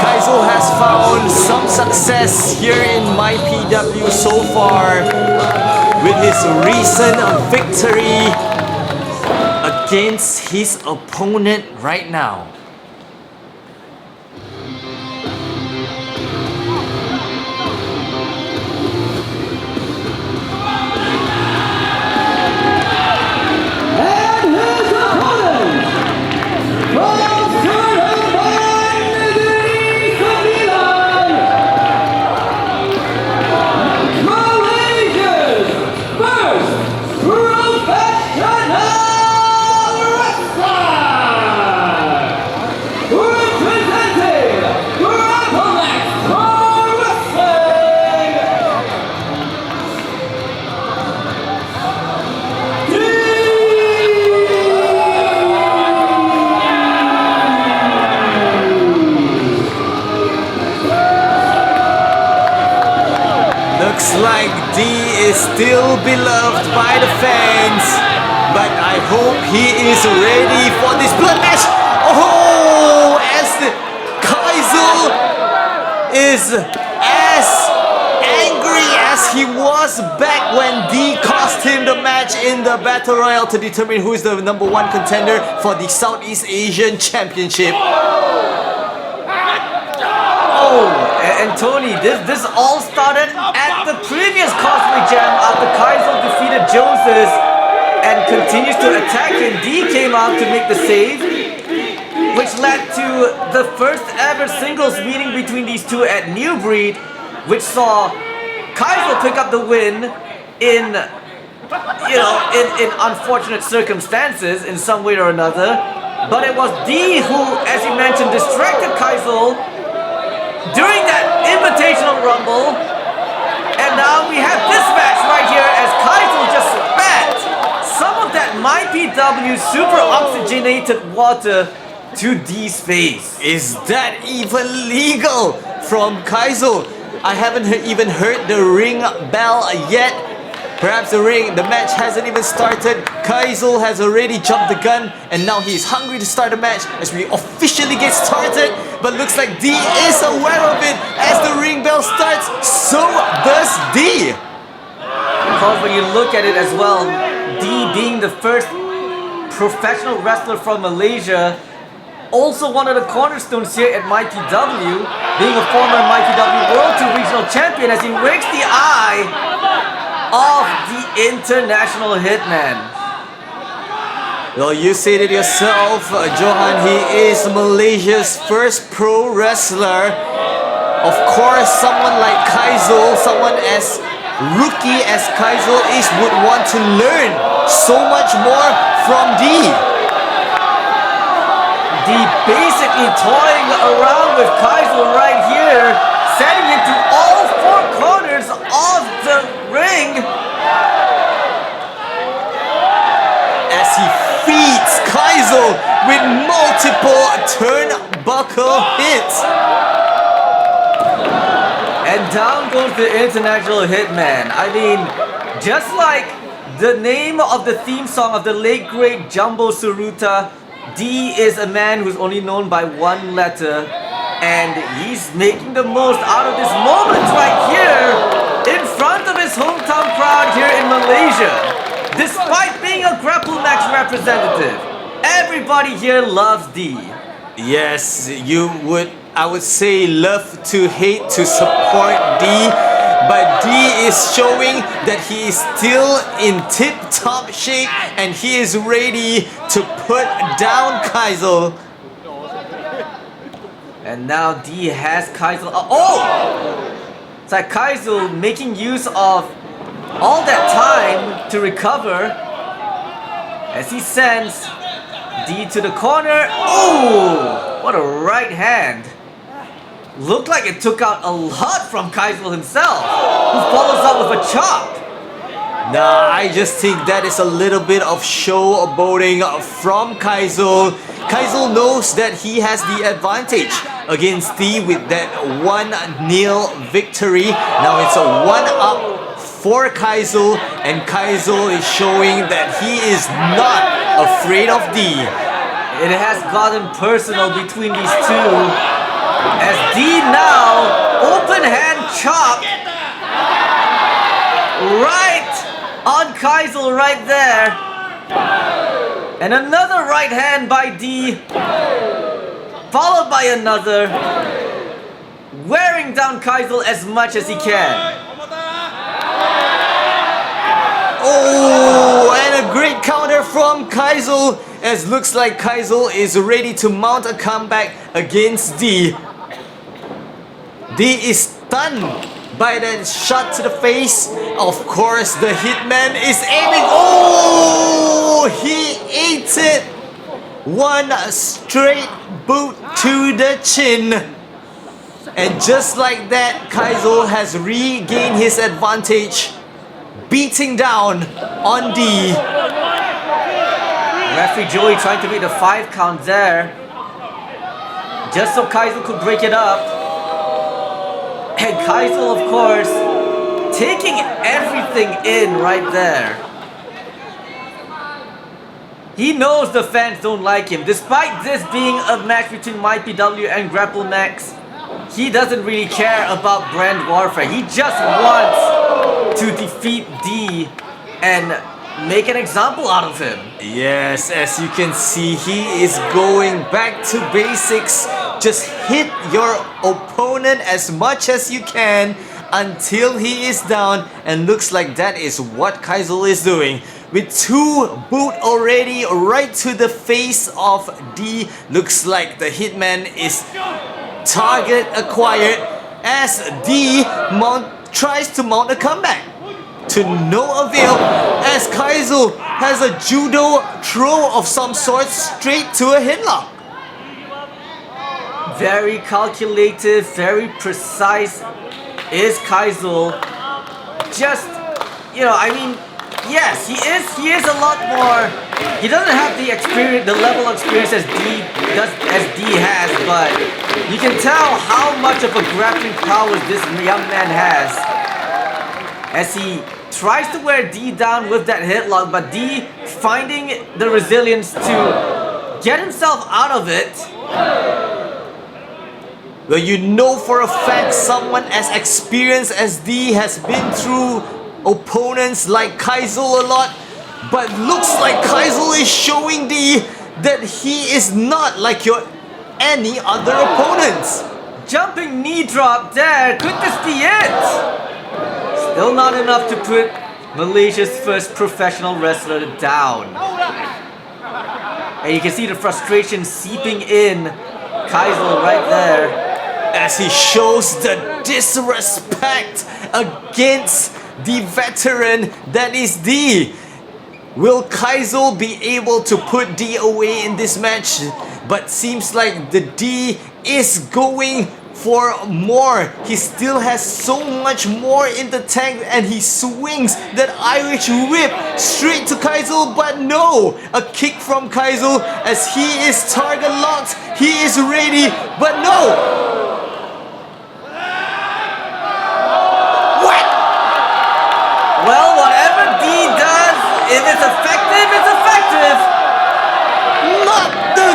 Kaizul has found some success here in MyPW so far, with his recent victory against his opponent right now. and his opponent, from Surabaya, Negeri Sembilan, Malaysia's first professional wrestler, representing Grapplemax Pro Wrestling, Looks like D is still beloved by the fans, but I hope he is ready for this blood match. Oh, as the Kaizul is as angry as he was back when D cost him the match in the Battle Royale to determine who is the #1 contender for the Southeast Asian Championship. Oh, and Tony, this all started at the previous Causeway Jam after Kaizul defeated Joseph and continues to attack him. D came out to make the save, which led to the first ever singles meeting between these two at New Breed, which saw Kaizul pick up the win in unfortunate circumstances in some way or another. But it was D who, as you mentioned, distracted Kaizul during that Invitational Rumble, and now we have this match right here as Kaizul just spat some of that MyPW super oxygenated water to D's face. Is that even legal from Kaizul? I haven't even heard the ring bell yet. Perhaps the match hasn't even started. Kaizul has already jumped the gun, and now he's hungry to start the match as we officially get started. But looks like D is aware of it as the ring bell starts. So does D. Because when you look at it as well, D being the first professional wrestler from Malaysia, also one of the cornerstones here at MyPW, being a former MyPW World 2 Regional Champion, as he winks the eye of the international hitman. Well, you said it yourself, Johan. He is Malaysia's first pro wrestler. Of course, someone like Kaizul, someone as rookie as Kaizul is, would want to learn so much more from D. D basically toying around with Kaizul right here, sending him to all four corners of the ring As he feeds Kaizul with multiple turnbuckle hits. And down goes the international hitman. I mean, just like the name of the theme song of the late great Jumbo Suruta, D is a man who's only known by one letter, and he's making the most out of this moment right here in front of his hometown crowd here in Malaysia. Despite being a Grapplemax representative, everybody here loves D. Yes, I would say love to hate to support D, but D is showing that he is still in tip-top shape and he is ready to put down Kaisel. And now D has Kaisel. Oh! It's like Kaisel making use of all that time to recover as he sends D to the corner. Oh! What a right hand. Looked like it took out a lot from Kaisel himself, who follows up with a chop. Nah, I just think that is a little bit of showboating from Kaisel. Kaisel knows that he has the advantage against D with that 1-0 victory. Now it's a 1-up for Kaisel, and Kaisel is showing that he is not afraid of D. It has gotten personal between these two, as D now open hand chop right on Kaisel right there, and another right hand by D, followed by another, wearing down Kaisel as much as he can. Oh, and a great counter from Kaisel, as looks like Kaisel is ready to mount a comeback against D. D is stunned by that shot to the face. Of course, the hitman is aiming. Oh, he ate it. One straight boot to the chin. And just like that, Kaisel has regained his advantage, beating down on D. Referee Joey trying to make the 5 count there, just so Kaisel could break it up. And Kaisel, of course, taking everything in right there. He knows the fans don't like him. Despite this being a match between MyPW and Grapplemax, he doesn't really care about brand warfare. He just wants to defeat D and make an example out of him. Yes, as you can see, he is going back to basics. Just hit your opponent as much as you can until he is down, and looks like that is what Kaisel is doing. With 2 boot already right to the face of D, looks like the hitman is target acquired as D tries to mount a comeback. To no avail, as Kaisel has a judo throw of some sort straight to a headlock. Very calculative, very precise is Kaisel. Just, I mean, yes, he is a lot more. He doesn't have the experience, the level of experience as D has, but you can tell how much of a grappling power this young man has, as he tries to wear D down with that headlock, but D finding the resilience to get himself out of it. Well, you know for a fact someone as experienced as D has been through opponents like Kaisel a lot, but looks like Kaisel is showing D that he is not like any other opponents. Jumping knee drop there, could this be it? Still not enough to put Malaysia's first professional wrestler down. And you can see the frustration seeping in Kaisel right there, as he shows the disrespect against the veteran that is D. Will Kaisel be able to put D away in this match? But seems like the D is going for more. He still has so much more in the tank, and he swings that Irish whip straight to Kaisel, but no! A kick from Kaisel as he is target locked. He is ready, but no! Well, whatever D does, if it's effective, it's effective. Not the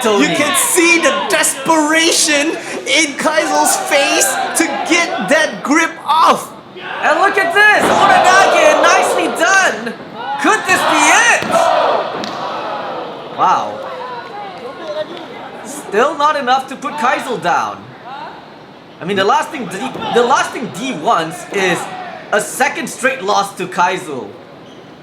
Tony. You can see the desperation in Kaizo's face to get that grip off. And look at this! Uranage, nicely done! Could this be it? Wow. Still not enough to put Kaizo down. I mean, the last thing D wants is a second straight loss to Kaizo.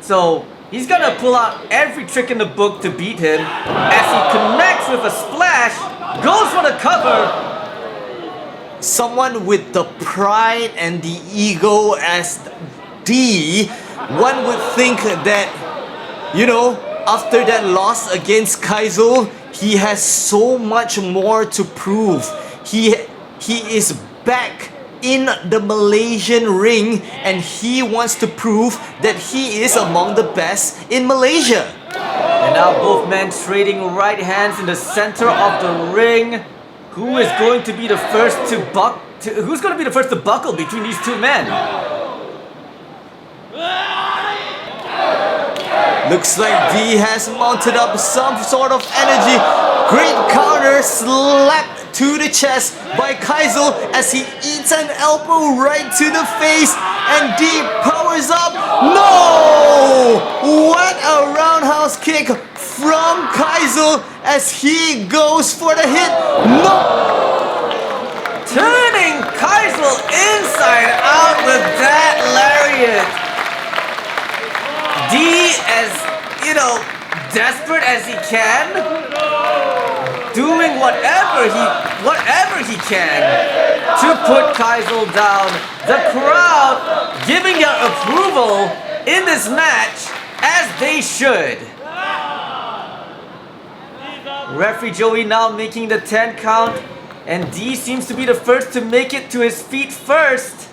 So he's gonna pull out every trick in the book to beat him as he connects with a splash, goes for the cover. Someone with the pride and the ego as D, one would think that, you know, after that loss against Kaizo, he has so much more to prove. He is back in the Malaysian ring and he wants to prove that he is among the best in Malaysia. And now both men trading right hands in the center of the ring. Who is going to be the first to who's going to be the first to buckle between these two men? Looks like D has mounted up some sort of energy. Great counter slap to the chest by Kaizo as he eats an elbow right to the face and D powers up. No! What a roundhouse kick from Kaizo as he goes for the hit. No! Turning Kaizo inside out with that lariat. D, as you know, desperate as he can, doing whatever he can to put Kaizo down. The crowd giving their approval in this match as they should. Referee Joey now making the 10 count, and D seems to be the first to make it to his feet first.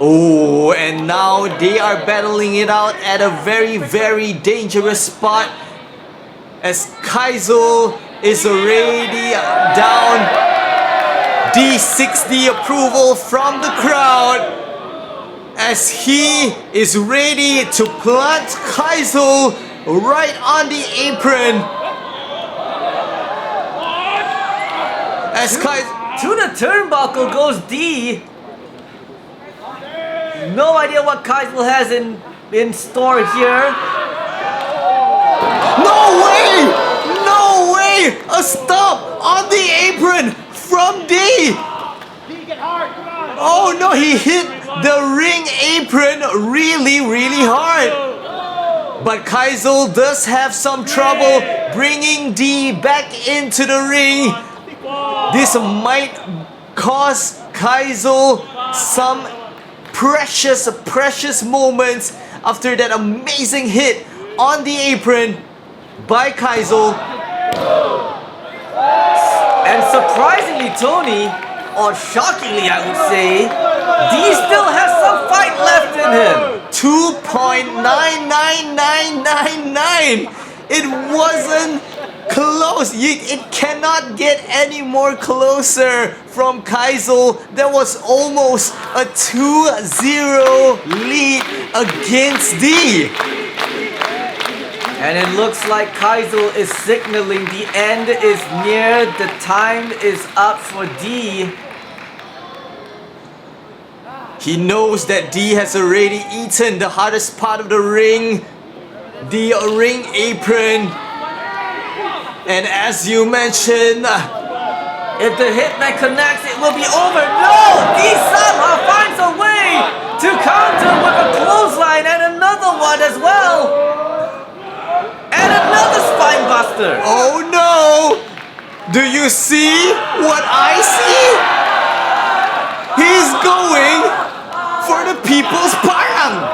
Oh, and now they are battling it out at a very, very dangerous spot as Kaizo is already down. D seeks the approval from the crowd as he is ready to plant Kaizo right on the apron. As Kaizo To the turnbuckle goes D. No idea what Kaizo has in store here. No way! No way! A stomp on the apron from D! Oh no, he hit the ring apron really, really hard. But Kaizo does have some trouble bringing D back into the ring. This might cost Kaizo some precious moments after that amazing hit on the apron by Kaizo. And surprisingly, Tony, or shockingly I would say, D still has some fight left in him. 2.99999. It wasn't close. It cannot get any more closer from Kaizo. That was almost a 2-0 lead against D. And it looks like Kaizo is signaling the end is near, the time is up for D. He knows that D has already eaten the hardest part of the ring, the ring apron. And as you mentioned, If the hitman connects, it will be over. No! D somehow finds a way to counter with a clothesline and another one as well. And another spine buster. oh no! Do you see what I see? He's going for the people's parang.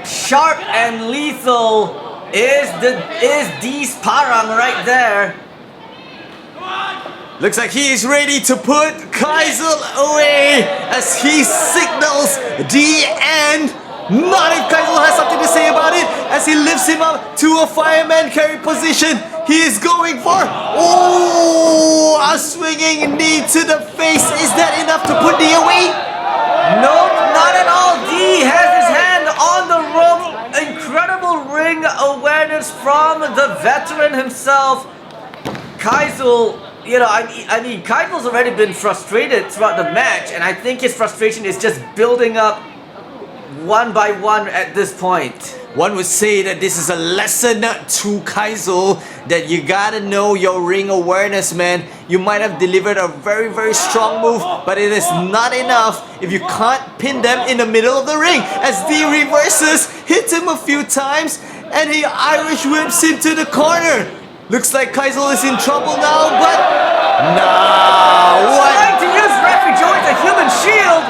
Sharp and lethal is D's parang right there. Looks like he is ready to put Kaizo away as he signals the end. Not if Kaizo has something to say about it as he lifts him up to a fireman carry position. He is going for, a swinging knee to the face. Is that enough to put D away? Nope, not at all. D has his hand on the rope. Incredible ring ring awareness from the veteran himself, Kaizul. You know, I mean, Kaizul's already been frustrated throughout the match, and I think his frustration is just building up one by one at this point. One would say that this is a lesson to Kaizul that you gotta know your ring awareness, man. You might have delivered a very, very strong move, but it is not enough if you can't pin them in the middle of the ring. As D reverses, hits him a few times, and he Irish whips him to the corner. Looks like Kaizul is in trouble now, but what? Trying to use Referee Joe as a human shield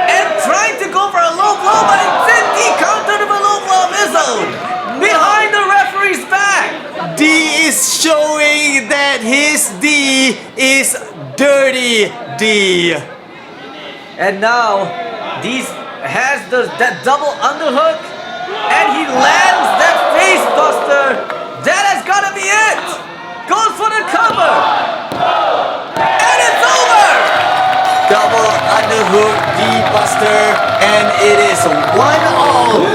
and trying to go for a low blow, but instead countered with a low blow of his own behind the referee's back. D is showing that his D is dirty D. And now D has that double underhook, and he lands that face buster. That has gotta be it! Goes for the cover! And it's over! Double underhook D-buster, and it is 1-all.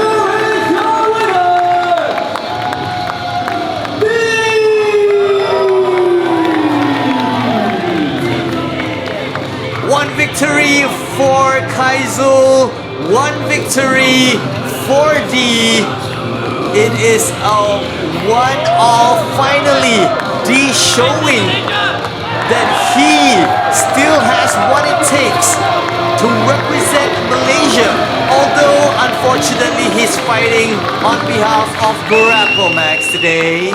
One victory for Kaizul, one victory for D. It is a 1-all finally. D showing that he still has what it takes to represent Malaysia. Although unfortunately he's fighting on behalf of Grapplemax today.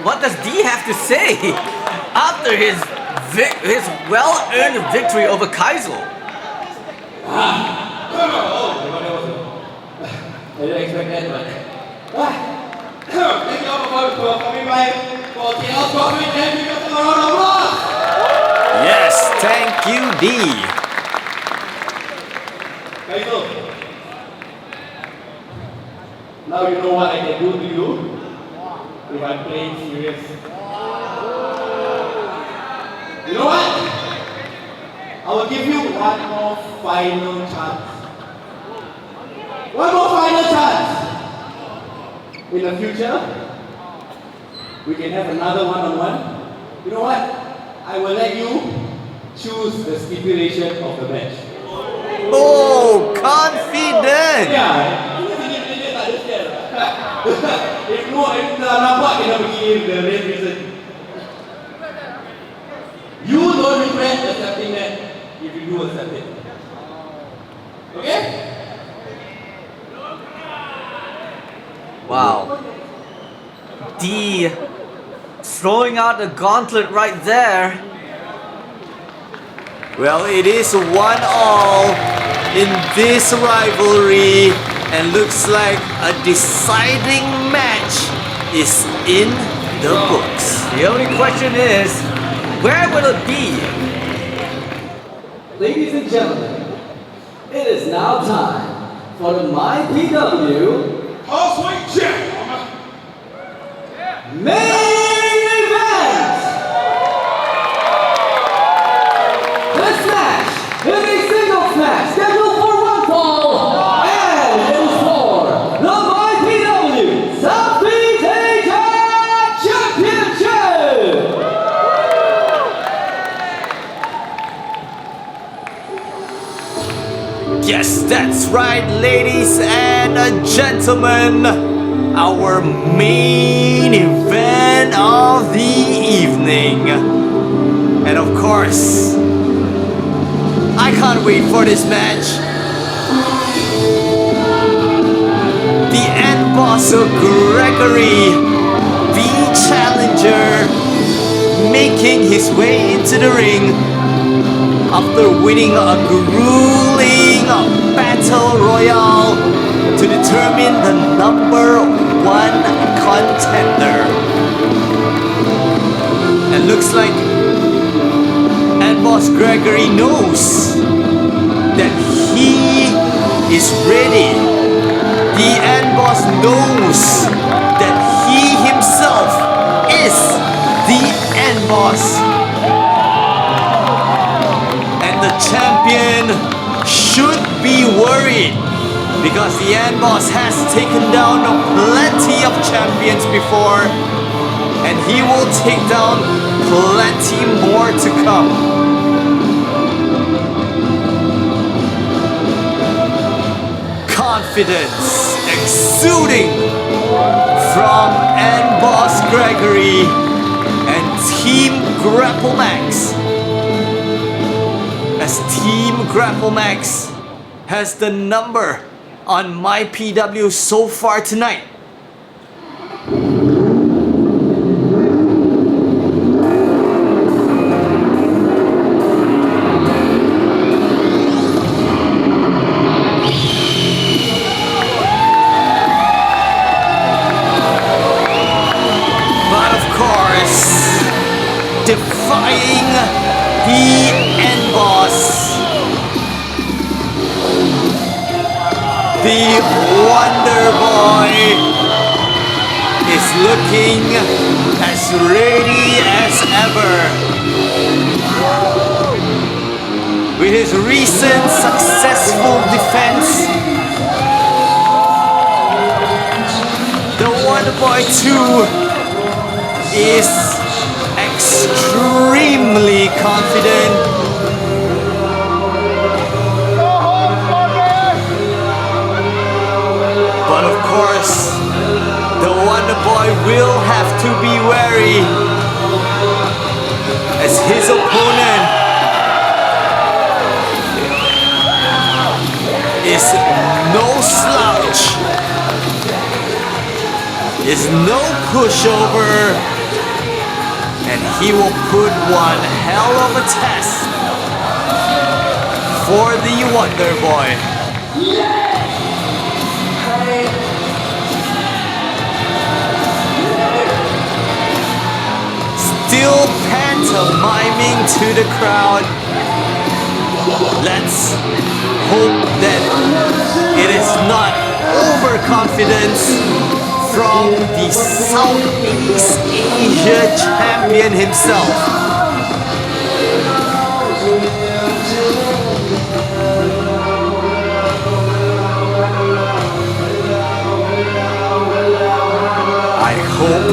What does D have to say after his well-earned victory over Kaizul? I didn't expect that, but... Thank you all for coming by for the Causeway Jam. You got a round of applause. Yes, thank you, D. Kaizul, now you know what I can do to you if I'm playing serious. You know what? I will give you one more final chance. One more final chance. In the future, we can have another one-on-one. You know what? I will let you choose the stipulation of the match. Oh, confident! Yeah. If dah nampak kena pergi the real reason. You don't regret accepting that if you do accept it. Okay? Wow. D throwing out the gauntlet right there. Well, it is 1-all in this rivalry, and looks like a deciding match is in the books. The only question is, where will it be? Ladies and gentlemen, it is now time for the MyPW Causeway Jam! main event! This match is a singles match scheduled for one fall, and it is for the MyPW Southeast Asia Championship! Yes, that's right, ladies and gentlemen. Our main event of the evening. And of course, I can't wait for this match. The end boss of Gregory, the challenger, making his way into the ring after winning a grueling battle royale to determine the #1 contender. And looks like End Boss Gregory knows that he is ready. The End Boss knows that he himself is the End Boss. And the champion should be worried Because the Ant Boss has taken down plenty of champions before, and he will take down plenty more to come. Confidence exuding from Ant Boss Gregory and Team Grapplemax, as Team Grapplemax has the number on MyPW so far tonight. But of course, defying the End Boss, the Wonder Boy is looking as ready as ever. With his recent successful defense, the Wonder Boy 2 is extremely confident. But of course, the Wonder Boy will have to be wary, as his opponent is no slouch, is no pushover, and he will put one hell of a test for the Wonder Boy. Still pantomiming to the crowd. Let's hope that it is not overconfidence from the Southeast Asia champion himself. I hope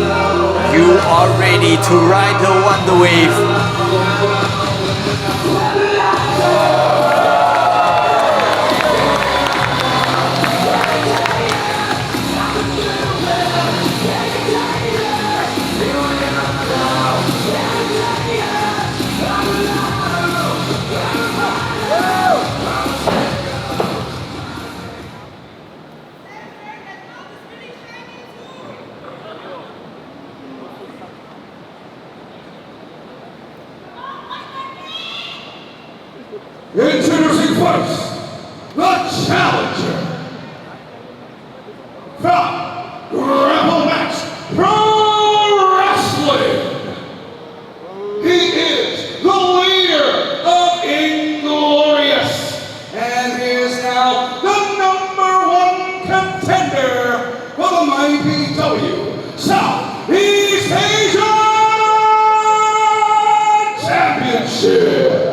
you are ready to ride the Wonder Wave. Introducing first, the challenger from Grapplemax Pro Wrestling. He is the leader of Inglorious and is now the #1 contender for the MyPW Southeast Asia Championship.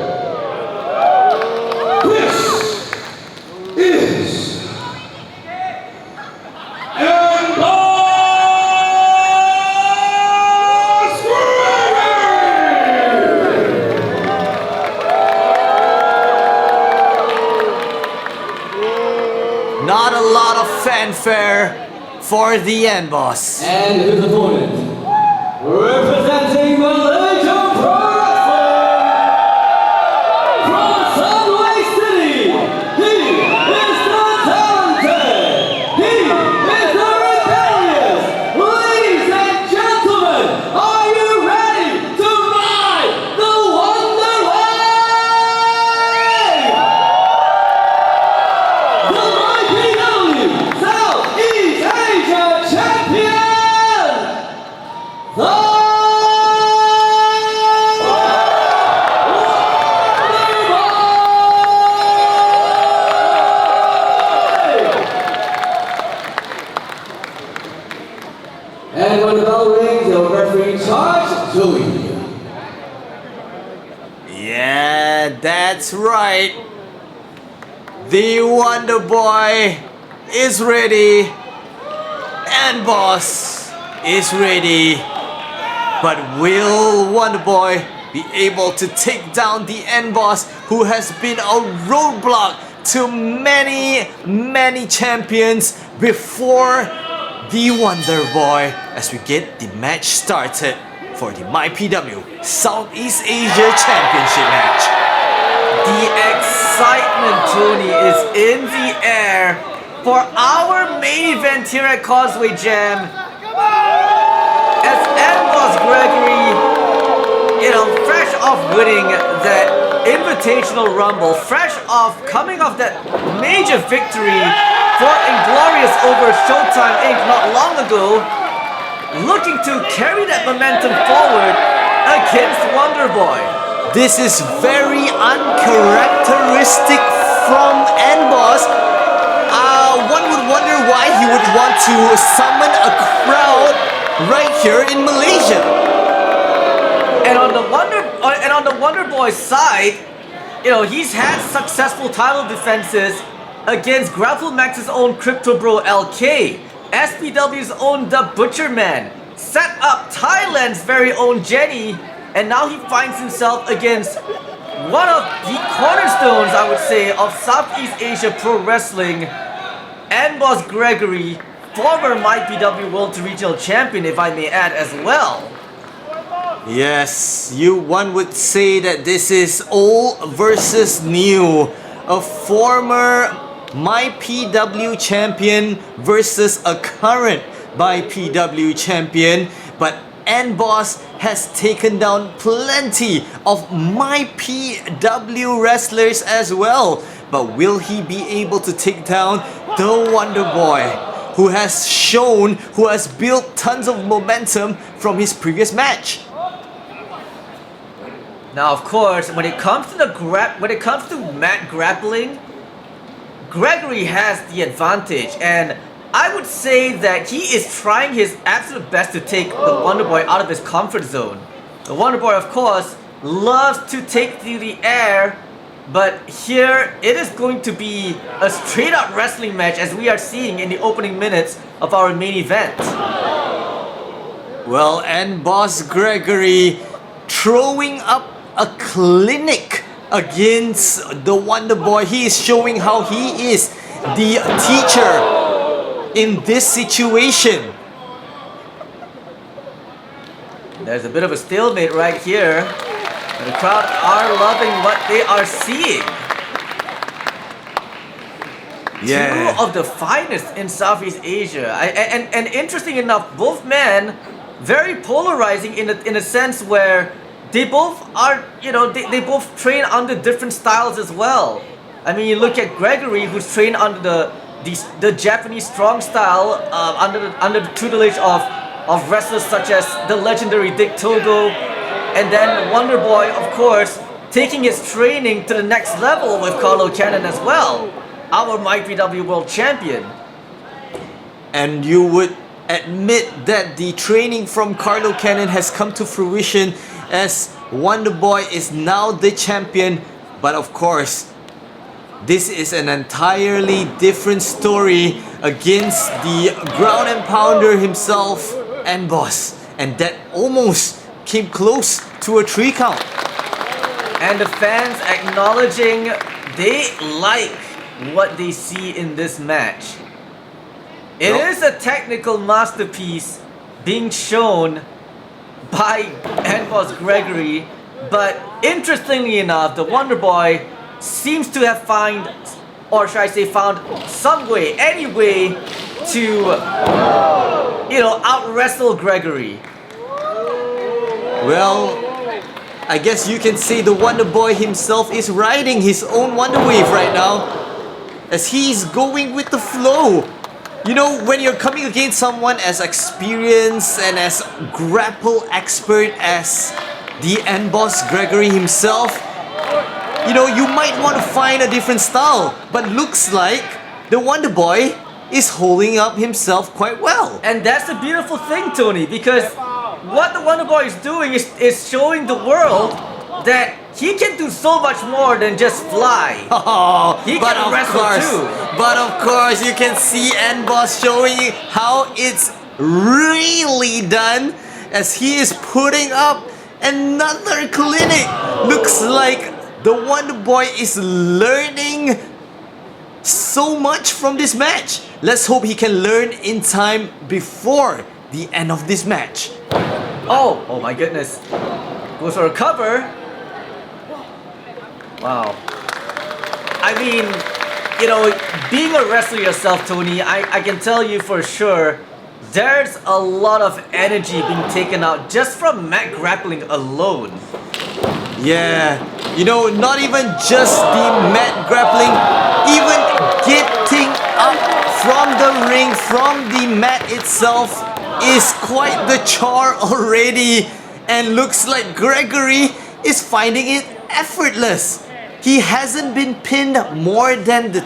Not a lot of fanfare for the End Boss. And his opponent, representing Malaysia Pro Wrestling, from Causeway City, he is the talented, he is the rebellious. Ladies and gentlemen, are you ready to ride the Wonder Wave? The MyPW Southeast Asia Champion, the And when the bell rings, the referee charge Joey. Yeah, that's right. The Wonder Boy is ready. And Boss is ready. But will Wonderboy be able to take down the End Boss, who has been a roadblock to many champions before the Wonderboy, as we get the match started for the MyPW Southeast Asia Championship match. The excitement, Tony, is in the air for our main event here at Causeway Jam. As Boss Gregory, fresh off winning that Invitational Rumble, fresh off coming off that major victory for Inglorious over Showtime Inc. not long ago, looking to carry that momentum forward against Wonderboy. This is very uncharacteristic from N-Boss. One would wonder why he would want to summon a crowd right here in Malaysia. And on the Wonderboy side, he's had successful title defenses against Grapplemax's own Crypto Bro LK, SPW's own The Butcher Man, set up Thailand's very own Jenny, and now he finds himself against one of the cornerstones, I would say, of Southeast Asia Pro Wrestling, Boss Gregory, former MyPW World Regional Champion, if I may add as well. Yes, one would say that this is old versus new. A former MyPW champion versus a current MyPW champion. But N-Boss has taken down plenty of MyPW wrestlers as well. But will he be able to take down the Wonderboy, who has built tons of momentum from his previous match? Now, of course, when it comes to mat grappling, Gregory has the advantage, and I would say that he is trying his absolute best to take the Wonderboy out of his comfort zone. The Wonderboy, of course, loves to take through the air, but here it is going to be a straight-up wrestling match, as we are seeing in the opening minutes of our main event. Well, and Boss Gregory throwing up a clinic against the Wonderboy. He is showing how he is the teacher in this situation. There's a bit of a stalemate right here. The crowd are loving what they are seeing. Yeah. Two of the finest in Southeast Asia. And interesting enough, both men very polarizing in a sense where they both are, they both train under different styles as well. I mean, you look at Gregory, who's trained under the Japanese strong style, under the tutelage of wrestlers such as the legendary Dick Togo, and then Wonderboy, of course, taking his training to the next level with Carlo Cannon as well, our MyPW World Champion. And you would admit that the training from Carlo Cannon has come to fruition, as Wonderboy is now the champion. But of course, this is an entirely different story against the ground and pounder himself, N-Boss, and that almost came close to a 3 count. And the fans acknowledging they like what they see in this match. It is a technical masterpiece being shown by N-Boss Gregory, but interestingly enough, the Wonderboy seems to have found some way, any way to, out-wrestle Gregory. Well, I guess you can say the Wonderboy himself is riding his own Wonder Wave right now, as he's going with the flow. When you're coming against someone as experienced and as grapple expert as the N-Boss Gregory himself, you might want to find a different style, but looks like the Wonderboy is holding up himself quite well. And that's the beautiful thing, Tony, because what the Wonderboy is doing is showing the world that he can do so much more than just fly. Oh, He but can of wrestle course, too. but of course, you can see N-Boss showing how it's really done as he is putting up another clinic. Looks like the Wonder Boy is learning so much from this match. Let's hope he can learn in time before the end of this match. Oh my goodness. Goes for a cover. Wow. I mean, you know, being a wrestler yourself, Tony, I can tell you for sure, there's a lot of energy being taken out just from mat grappling alone. Yeah, you know, not even just the mat grappling, even getting up from the ring, from the mat itself is quite the chore already. And looks like Gregory is finding it effortless. He hasn't been pinned more than the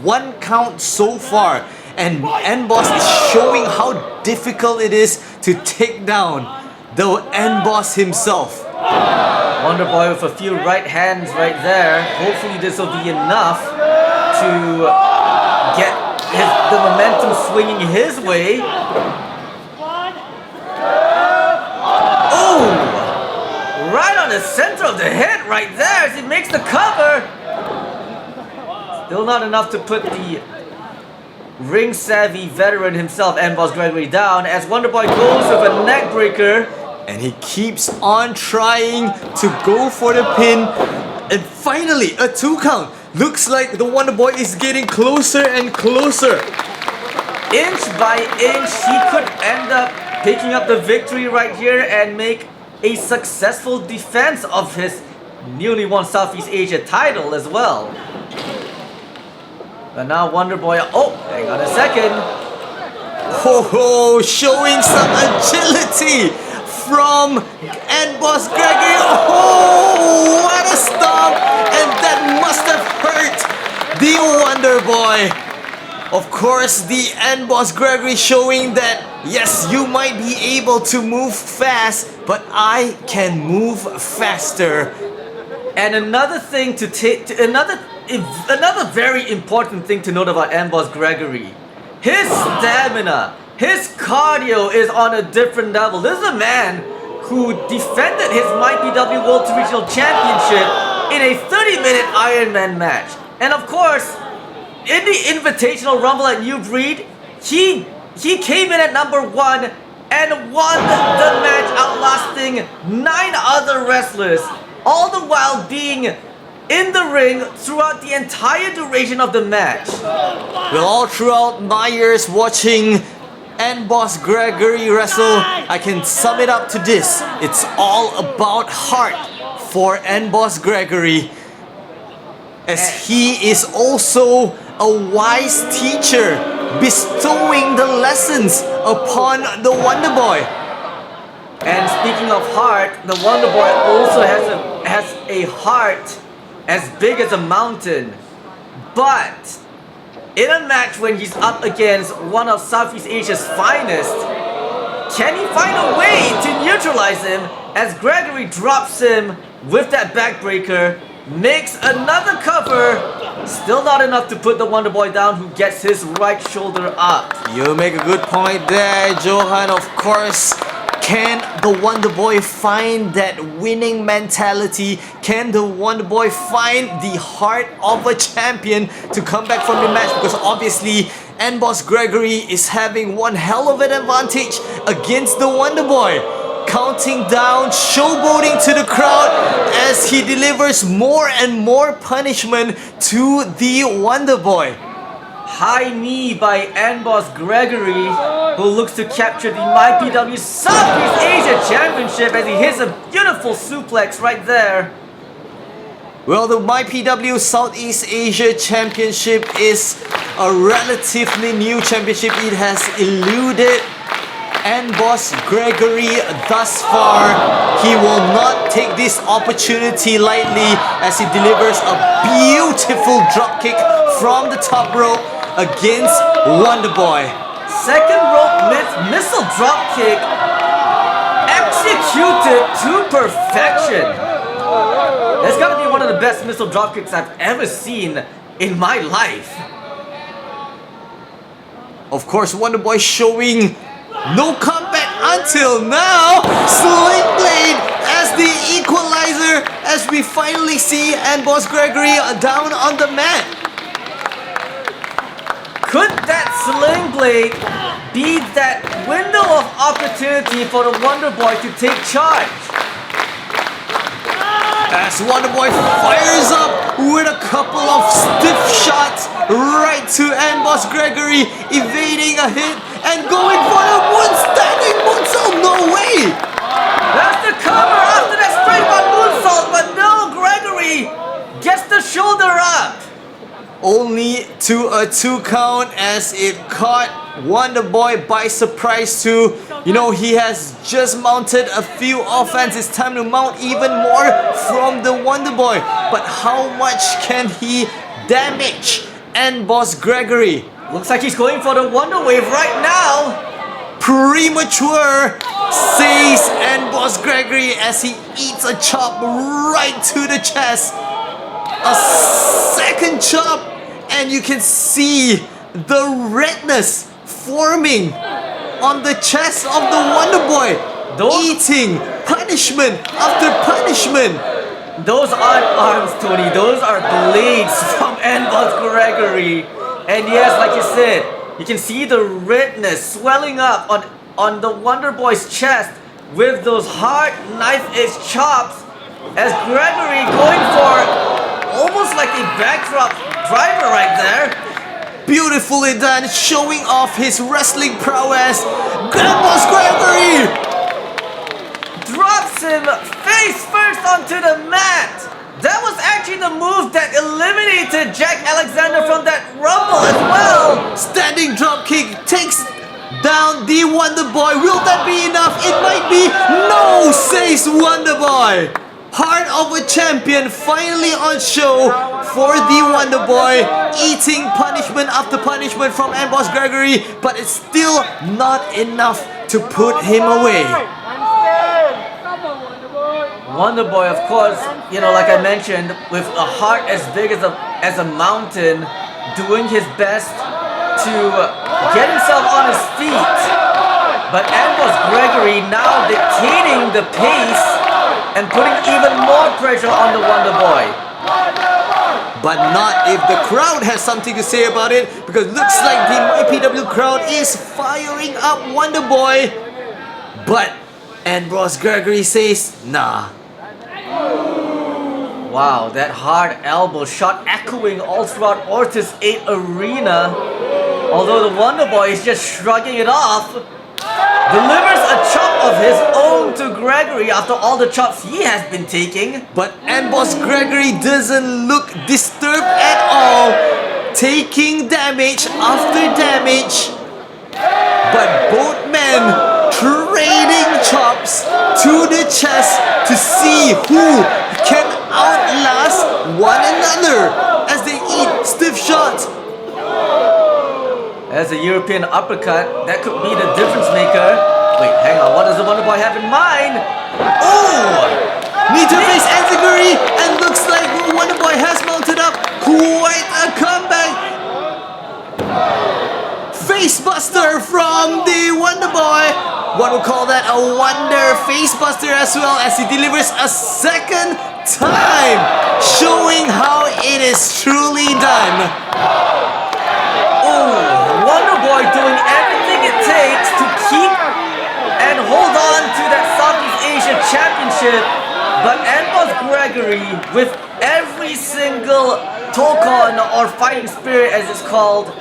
1 count so far. And N-Boss is showing how difficult it is to take down the N-Boss himself. Wonder Boy with a few right hands right there. Hopefully this will be enough to get the momentum swinging his way. Oh! Right on the center of the head right there as he makes the cover. Still not enough to put the ring-savvy veteran himself, N-Boss Gregory, down as Wonder Boy goes with a neck breaker. And he keeps on trying to go for the pin. And finally, a 2 count. Looks like the Wonder Boy is getting closer and closer. Inch by inch, he could end up picking up the victory right here and make a successful defense of his newly won Southeast Asia title as well. But now Wonder Boy, oh, hang on a second. Oh, showing some agility from N-Boss Gregory. Oh, what a stomp! And that must have hurt the Wonder Boy. Of course, the N-Boss Gregory showing that, yes, you might be able to move fast, but I can move faster. And another thing to take, another very important thing to note about N-Boss Gregory. His stamina, his cardio is on a different level. This is a man who defended his MyPW World Regional Championship in a 30-minute Ironman match. And of course, in the Invitational Rumble at New Breed, he came in at number 1 and won the match, outlasting 9 other wrestlers, all the while being in the ring throughout the entire duration of the match. Well, all throughout my years watching N-Boss Gregory wrestle, I can sum it up to this. It's all about heart for N-Boss Gregory, as he is also a wise teacher, bestowing the lessons upon the Wonder Boy. And speaking of heart, the Wonder Boy also has a heart as big as a mountain. But in a match when he's up against one of Southeast Asia's finest, can he find a way to neutralize him as Gregory drops him with that backbreaker, makes another cover, still not enough to put the Wonder Boy down, who gets his right shoulder up. You make a good point there, Johan. Of course, can the Wonder Boy find that winning mentality? Can the Wonder Boy find the heart of a champion to come back from the match? Because obviously, N-Boss Gregory is having one hell of an advantage against the Wonder Boy. Counting down, showboating to the crowd as he delivers more and more punishment to the Wonder Boy. High knee by N-Boss Gregory, who looks to capture the MyPW Southeast Asia Championship as he hits a beautiful suplex right there. Well, the MyPW Southeast Asia Championship is a relatively new championship. It has eluded N-Boss Gregory thus far. He will not take this opportunity lightly as he delivers a beautiful dropkick from the top rope against Wonder Boy. Second rope missile dropkick executed to perfection. That's gotta be one of the best missile dropkicks I've ever seen in my life. Of course, Wonderboy showing no comeback until now. Sling Blade as the equalizer as we finally see and Boss Gregory down on the mat. Could that Sling Blade be that window of opportunity for the Wonder Boy to take charge? As Wonderboy fires up with a couple of stiff shots right to Boss Gregory, evading a hit and going for a standing moonsault. No way! That's the cover after that straight on moonsault, but no, Gregory gets the shoulder up. Only to a 2 count as it caught Wonderboy by surprise too. You know, he has just mounted a few offense. It's time to mount even more from the Wonderboy. But how much can he damage Boss Gregory? Looks like he's going for the Wonder Wave right now. Premature, says Boss Gregory as he eats a chop right to the chest. A second chop, and you can see the redness forming on the chest of the Wonder Boy, eating punishment after punishment. Those aren't arms, Tony. Those are blades from Boss Gregory. And yes, like you said, you can see the redness swelling up on the Wonder Boy's chest with those hard knife-edge chops as Gregory going for almost like a backdrop driver right there. Beautifully done, showing off his wrestling prowess. Boss Gregory drops him face first onto the mat. That was actually the move that eliminated Jack Alexander from that rumble as well. Standing drop kick takes down the Wonder Boy. Will that be enough? It might be. No, says Wonder Boy. Heart of a champion finally on show for the Wonder Boy, eating punishment after punishment from Boss Gregory, but it's still not enough to put him away. Wonder Boy, of course, you know, like I mentioned, with a heart as big as a mountain, doing his best to get himself on his feet. But Boss Gregory now dictating the pace and putting even more pressure on the Wonder Boy. But not if the crowd has something to say about it, because it looks like the MyPW crowd is firing up Wonder Boy. But Boss Gregory says, nah. Wow, that hard elbow shot echoing all throughout Ortiz 8 Arena. Although the Wonder Boy is just shrugging it off. Delivers a chop of his own to Gregory after all the chops he has been taking. But Boss Gregory doesn't look disturbed at all, taking damage after damage. But both men trading chops to the chest to see who can outlast one another as they eat stiff shots. As a European uppercut, that could be the difference maker. Wait, hang on, what does the Wonder Boy have in mind? Oh! Knee to face Enziguri, and looks like Wonder Boy has mounted up quite a comeback. Facebuster from the Wonder Boy. One would call that a wonder facebuster as well, as he delivers a second time, showing how it is truly done. Wonder Boy doing everything it takes to keep and hold on to that Southeast Asia Championship. But Boss Gregory, with every single Tokon or fighting spirit as it's called,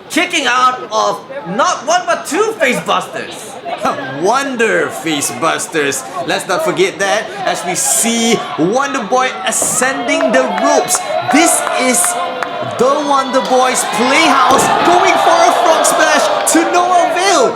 kicking out of not one but two facebusters. Wonder Facebusters. Let's not forget that as we see Wonder Boy ascending the ropes. This is the Wonder Boy's playhouse, going for a frog smash to no avail.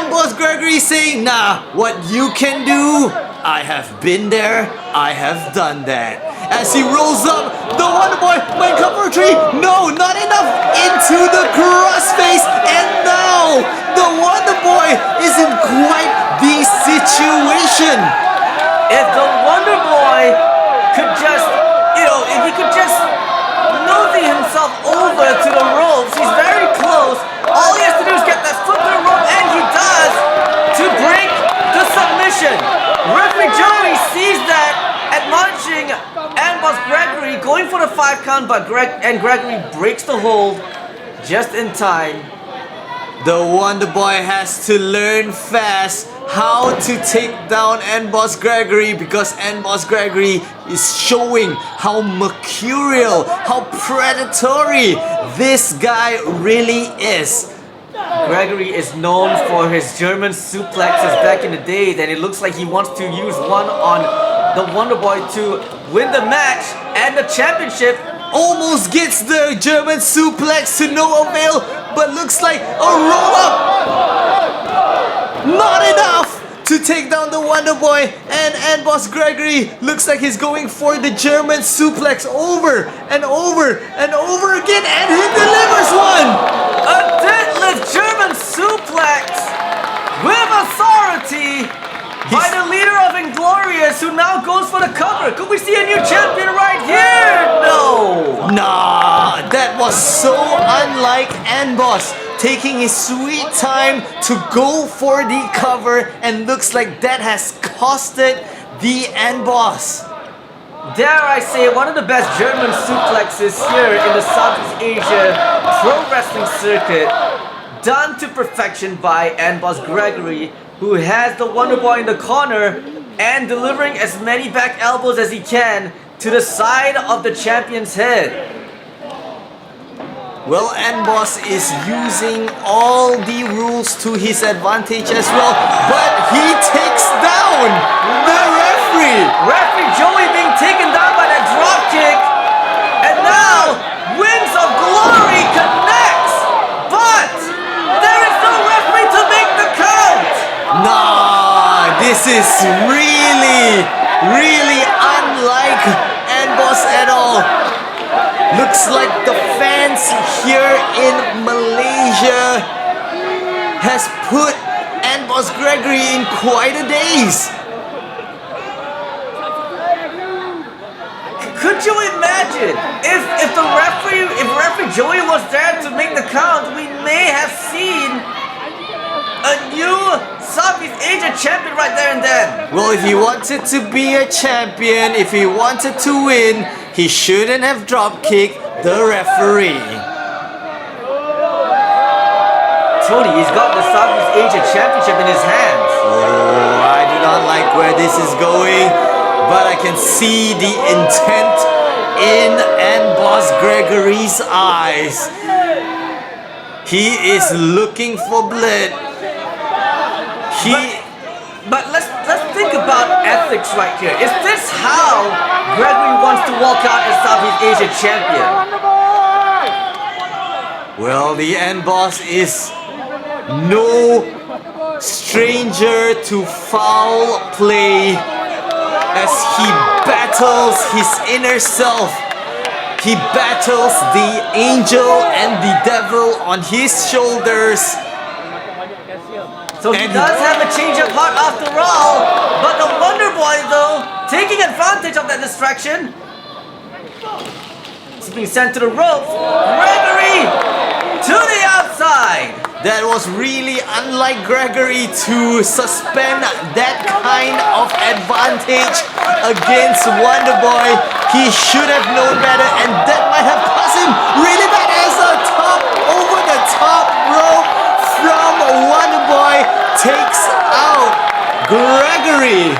Boss Gregory saying, nah, what you can do, I have been there, I have done that. As he rolls up, the Wonder Boy might come for a tree. No, not enough. Into the crossface. And now the Wonder Boy is in quite the situation. If the Wonder Boy could just, if he could just nosy himself over to the ropes, he's very close. All he has to do is get that foot to the rope, and he does, to break the submission. Referee Joey sees that, admonishing Boss Gregory, going for the 5 count, but Gregory breaks the hold just in time. The Wonder Boy has to learn fast how to take down Boss Gregory, because Boss Gregory is showing how mercurial, how predatory this guy really is. Gregory is known for his German suplexes back in the day, and it looks like he wants to use one on the Wonder Boy to win the match and the championship. Almost gets the German suplex to no avail, but looks like a roll-up. Not enough to take down the Wonder Boy, and Boss Gregory looks like he's going for the German suplex over and over and over again, and he delivers one! A deadlift German suplex with authority by the leader of Inglorious, who now goes for the cover. Could we see a new champion right here? No! Nah, that was so unlike Boss, taking his sweet time to go for the cover, and looks like that has costed the Boss. Dare I say, one of the best German suplexes here in the Southeast Asia pro wrestling circuit, done to perfection by Boss Gregory, who has the Wonder Boy in the corner and delivering as many back elbows as he can to the side of the champion's head. Well, Boss is using all the rules to his advantage as well, but he takes down the referee. Referee Joey being taken down by that drop kick, and now Wings of Glory connects, but there is no referee to make the count. Nah, this is really unlike Boss at all. Looks like the fans here in Malaysia has put Boss Gregory in quite a daze. Could you imagine if referee Joey was there to make the count, we may have seen a new Southeast Asia champion right there and then. Well, if he wanted to be a champion, if he wanted to win, he shouldn't have drop kicked the referee. Tony, he's got the Southeast Asia championship in his hands. Oh, I do not like where this is going, but I can see the intent in Boss Gregory's eyes. He is looking for blood. But let's think about ethics right here. Is this how Gregory wants to walk out as Southeast Asia champion? Well, the Boss is no stranger to foul play as he battles his inner self. He battles the angel and the devil on his shoulders. So he does have a change of heart after all, but the Wonder Boy though, taking advantage of that distraction, is being sent to the ropes. Gregory to the outside. That was really unlike Gregory to suspend that kind of advantage against Wonder Boy. He should have known better, and that might have cost him really bad as a top over the top rope from Wonder Boy takes out Gregory.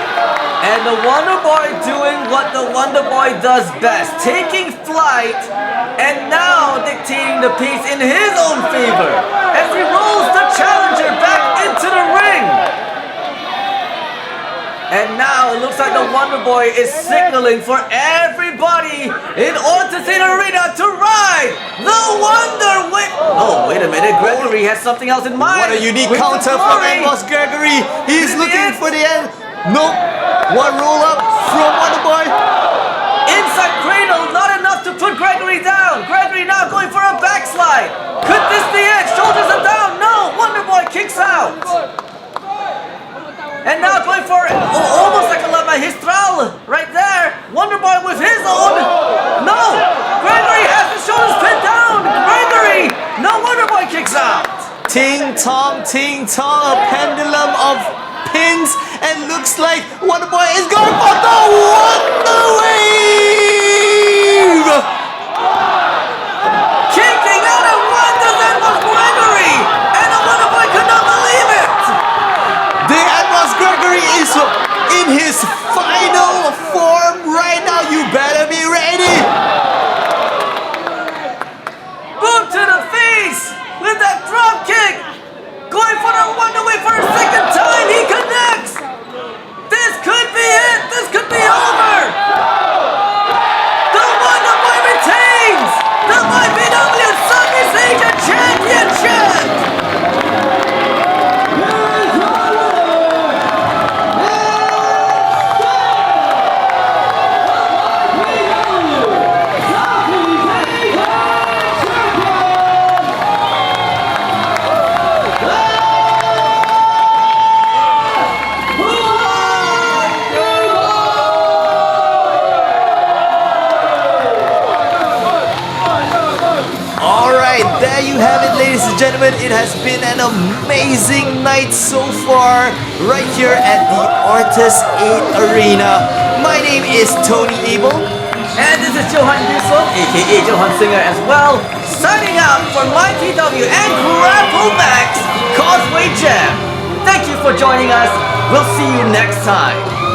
And the Wonder Boy doing what the Wonder Boy does best, taking flight and now dictating the pace in his own favor as he rolls the challenger back into the ring. And now it looks like the Wonder Boy is signaling for everybody in Orton Arena to ride the Wonder Wing. Oh, wait a minute, Gregory has something else in mind. What a unique With counter the from glory. Boss Gregory. He's Is it looking it? for the end. Nope. One roll up from Wonder Boy. Inside cradle, not enough to put Gregory down. Gregory now going for a backslide. Could this be it? Shoulders are down. No, Wonder Boy kicks out. And now going for almost like a La Magistral right there. Wonderboy with his own. No! Gregory has the shoulders pinned down. Gregory! No, Wonderboy kicks out. Ting tong, a pendulum of pins, and looks like Wonderboy is going for the Wonder Wave! Kicking out at Wonder, that was Gregory! And the Wonderboy could not believe it! The Atlas Gregory is in his final form right now. You better be ready. Boom to the face! With that drop kick! Going for the Wonder Wave for a second time! He connects! This could be it! This could be over! The Wonder Boy retains the MyPW Southeast Asia Championship! There you have it, ladies and gentlemen. It has been an amazing night so far right here at the Artis 8 Arena. My name is Tony Abel. And this is Johan Yusuf, aka Johan Singer as well, signing out for MyPW and Grapplemax Causeway Jam. Thank you for joining us. We'll see you next time.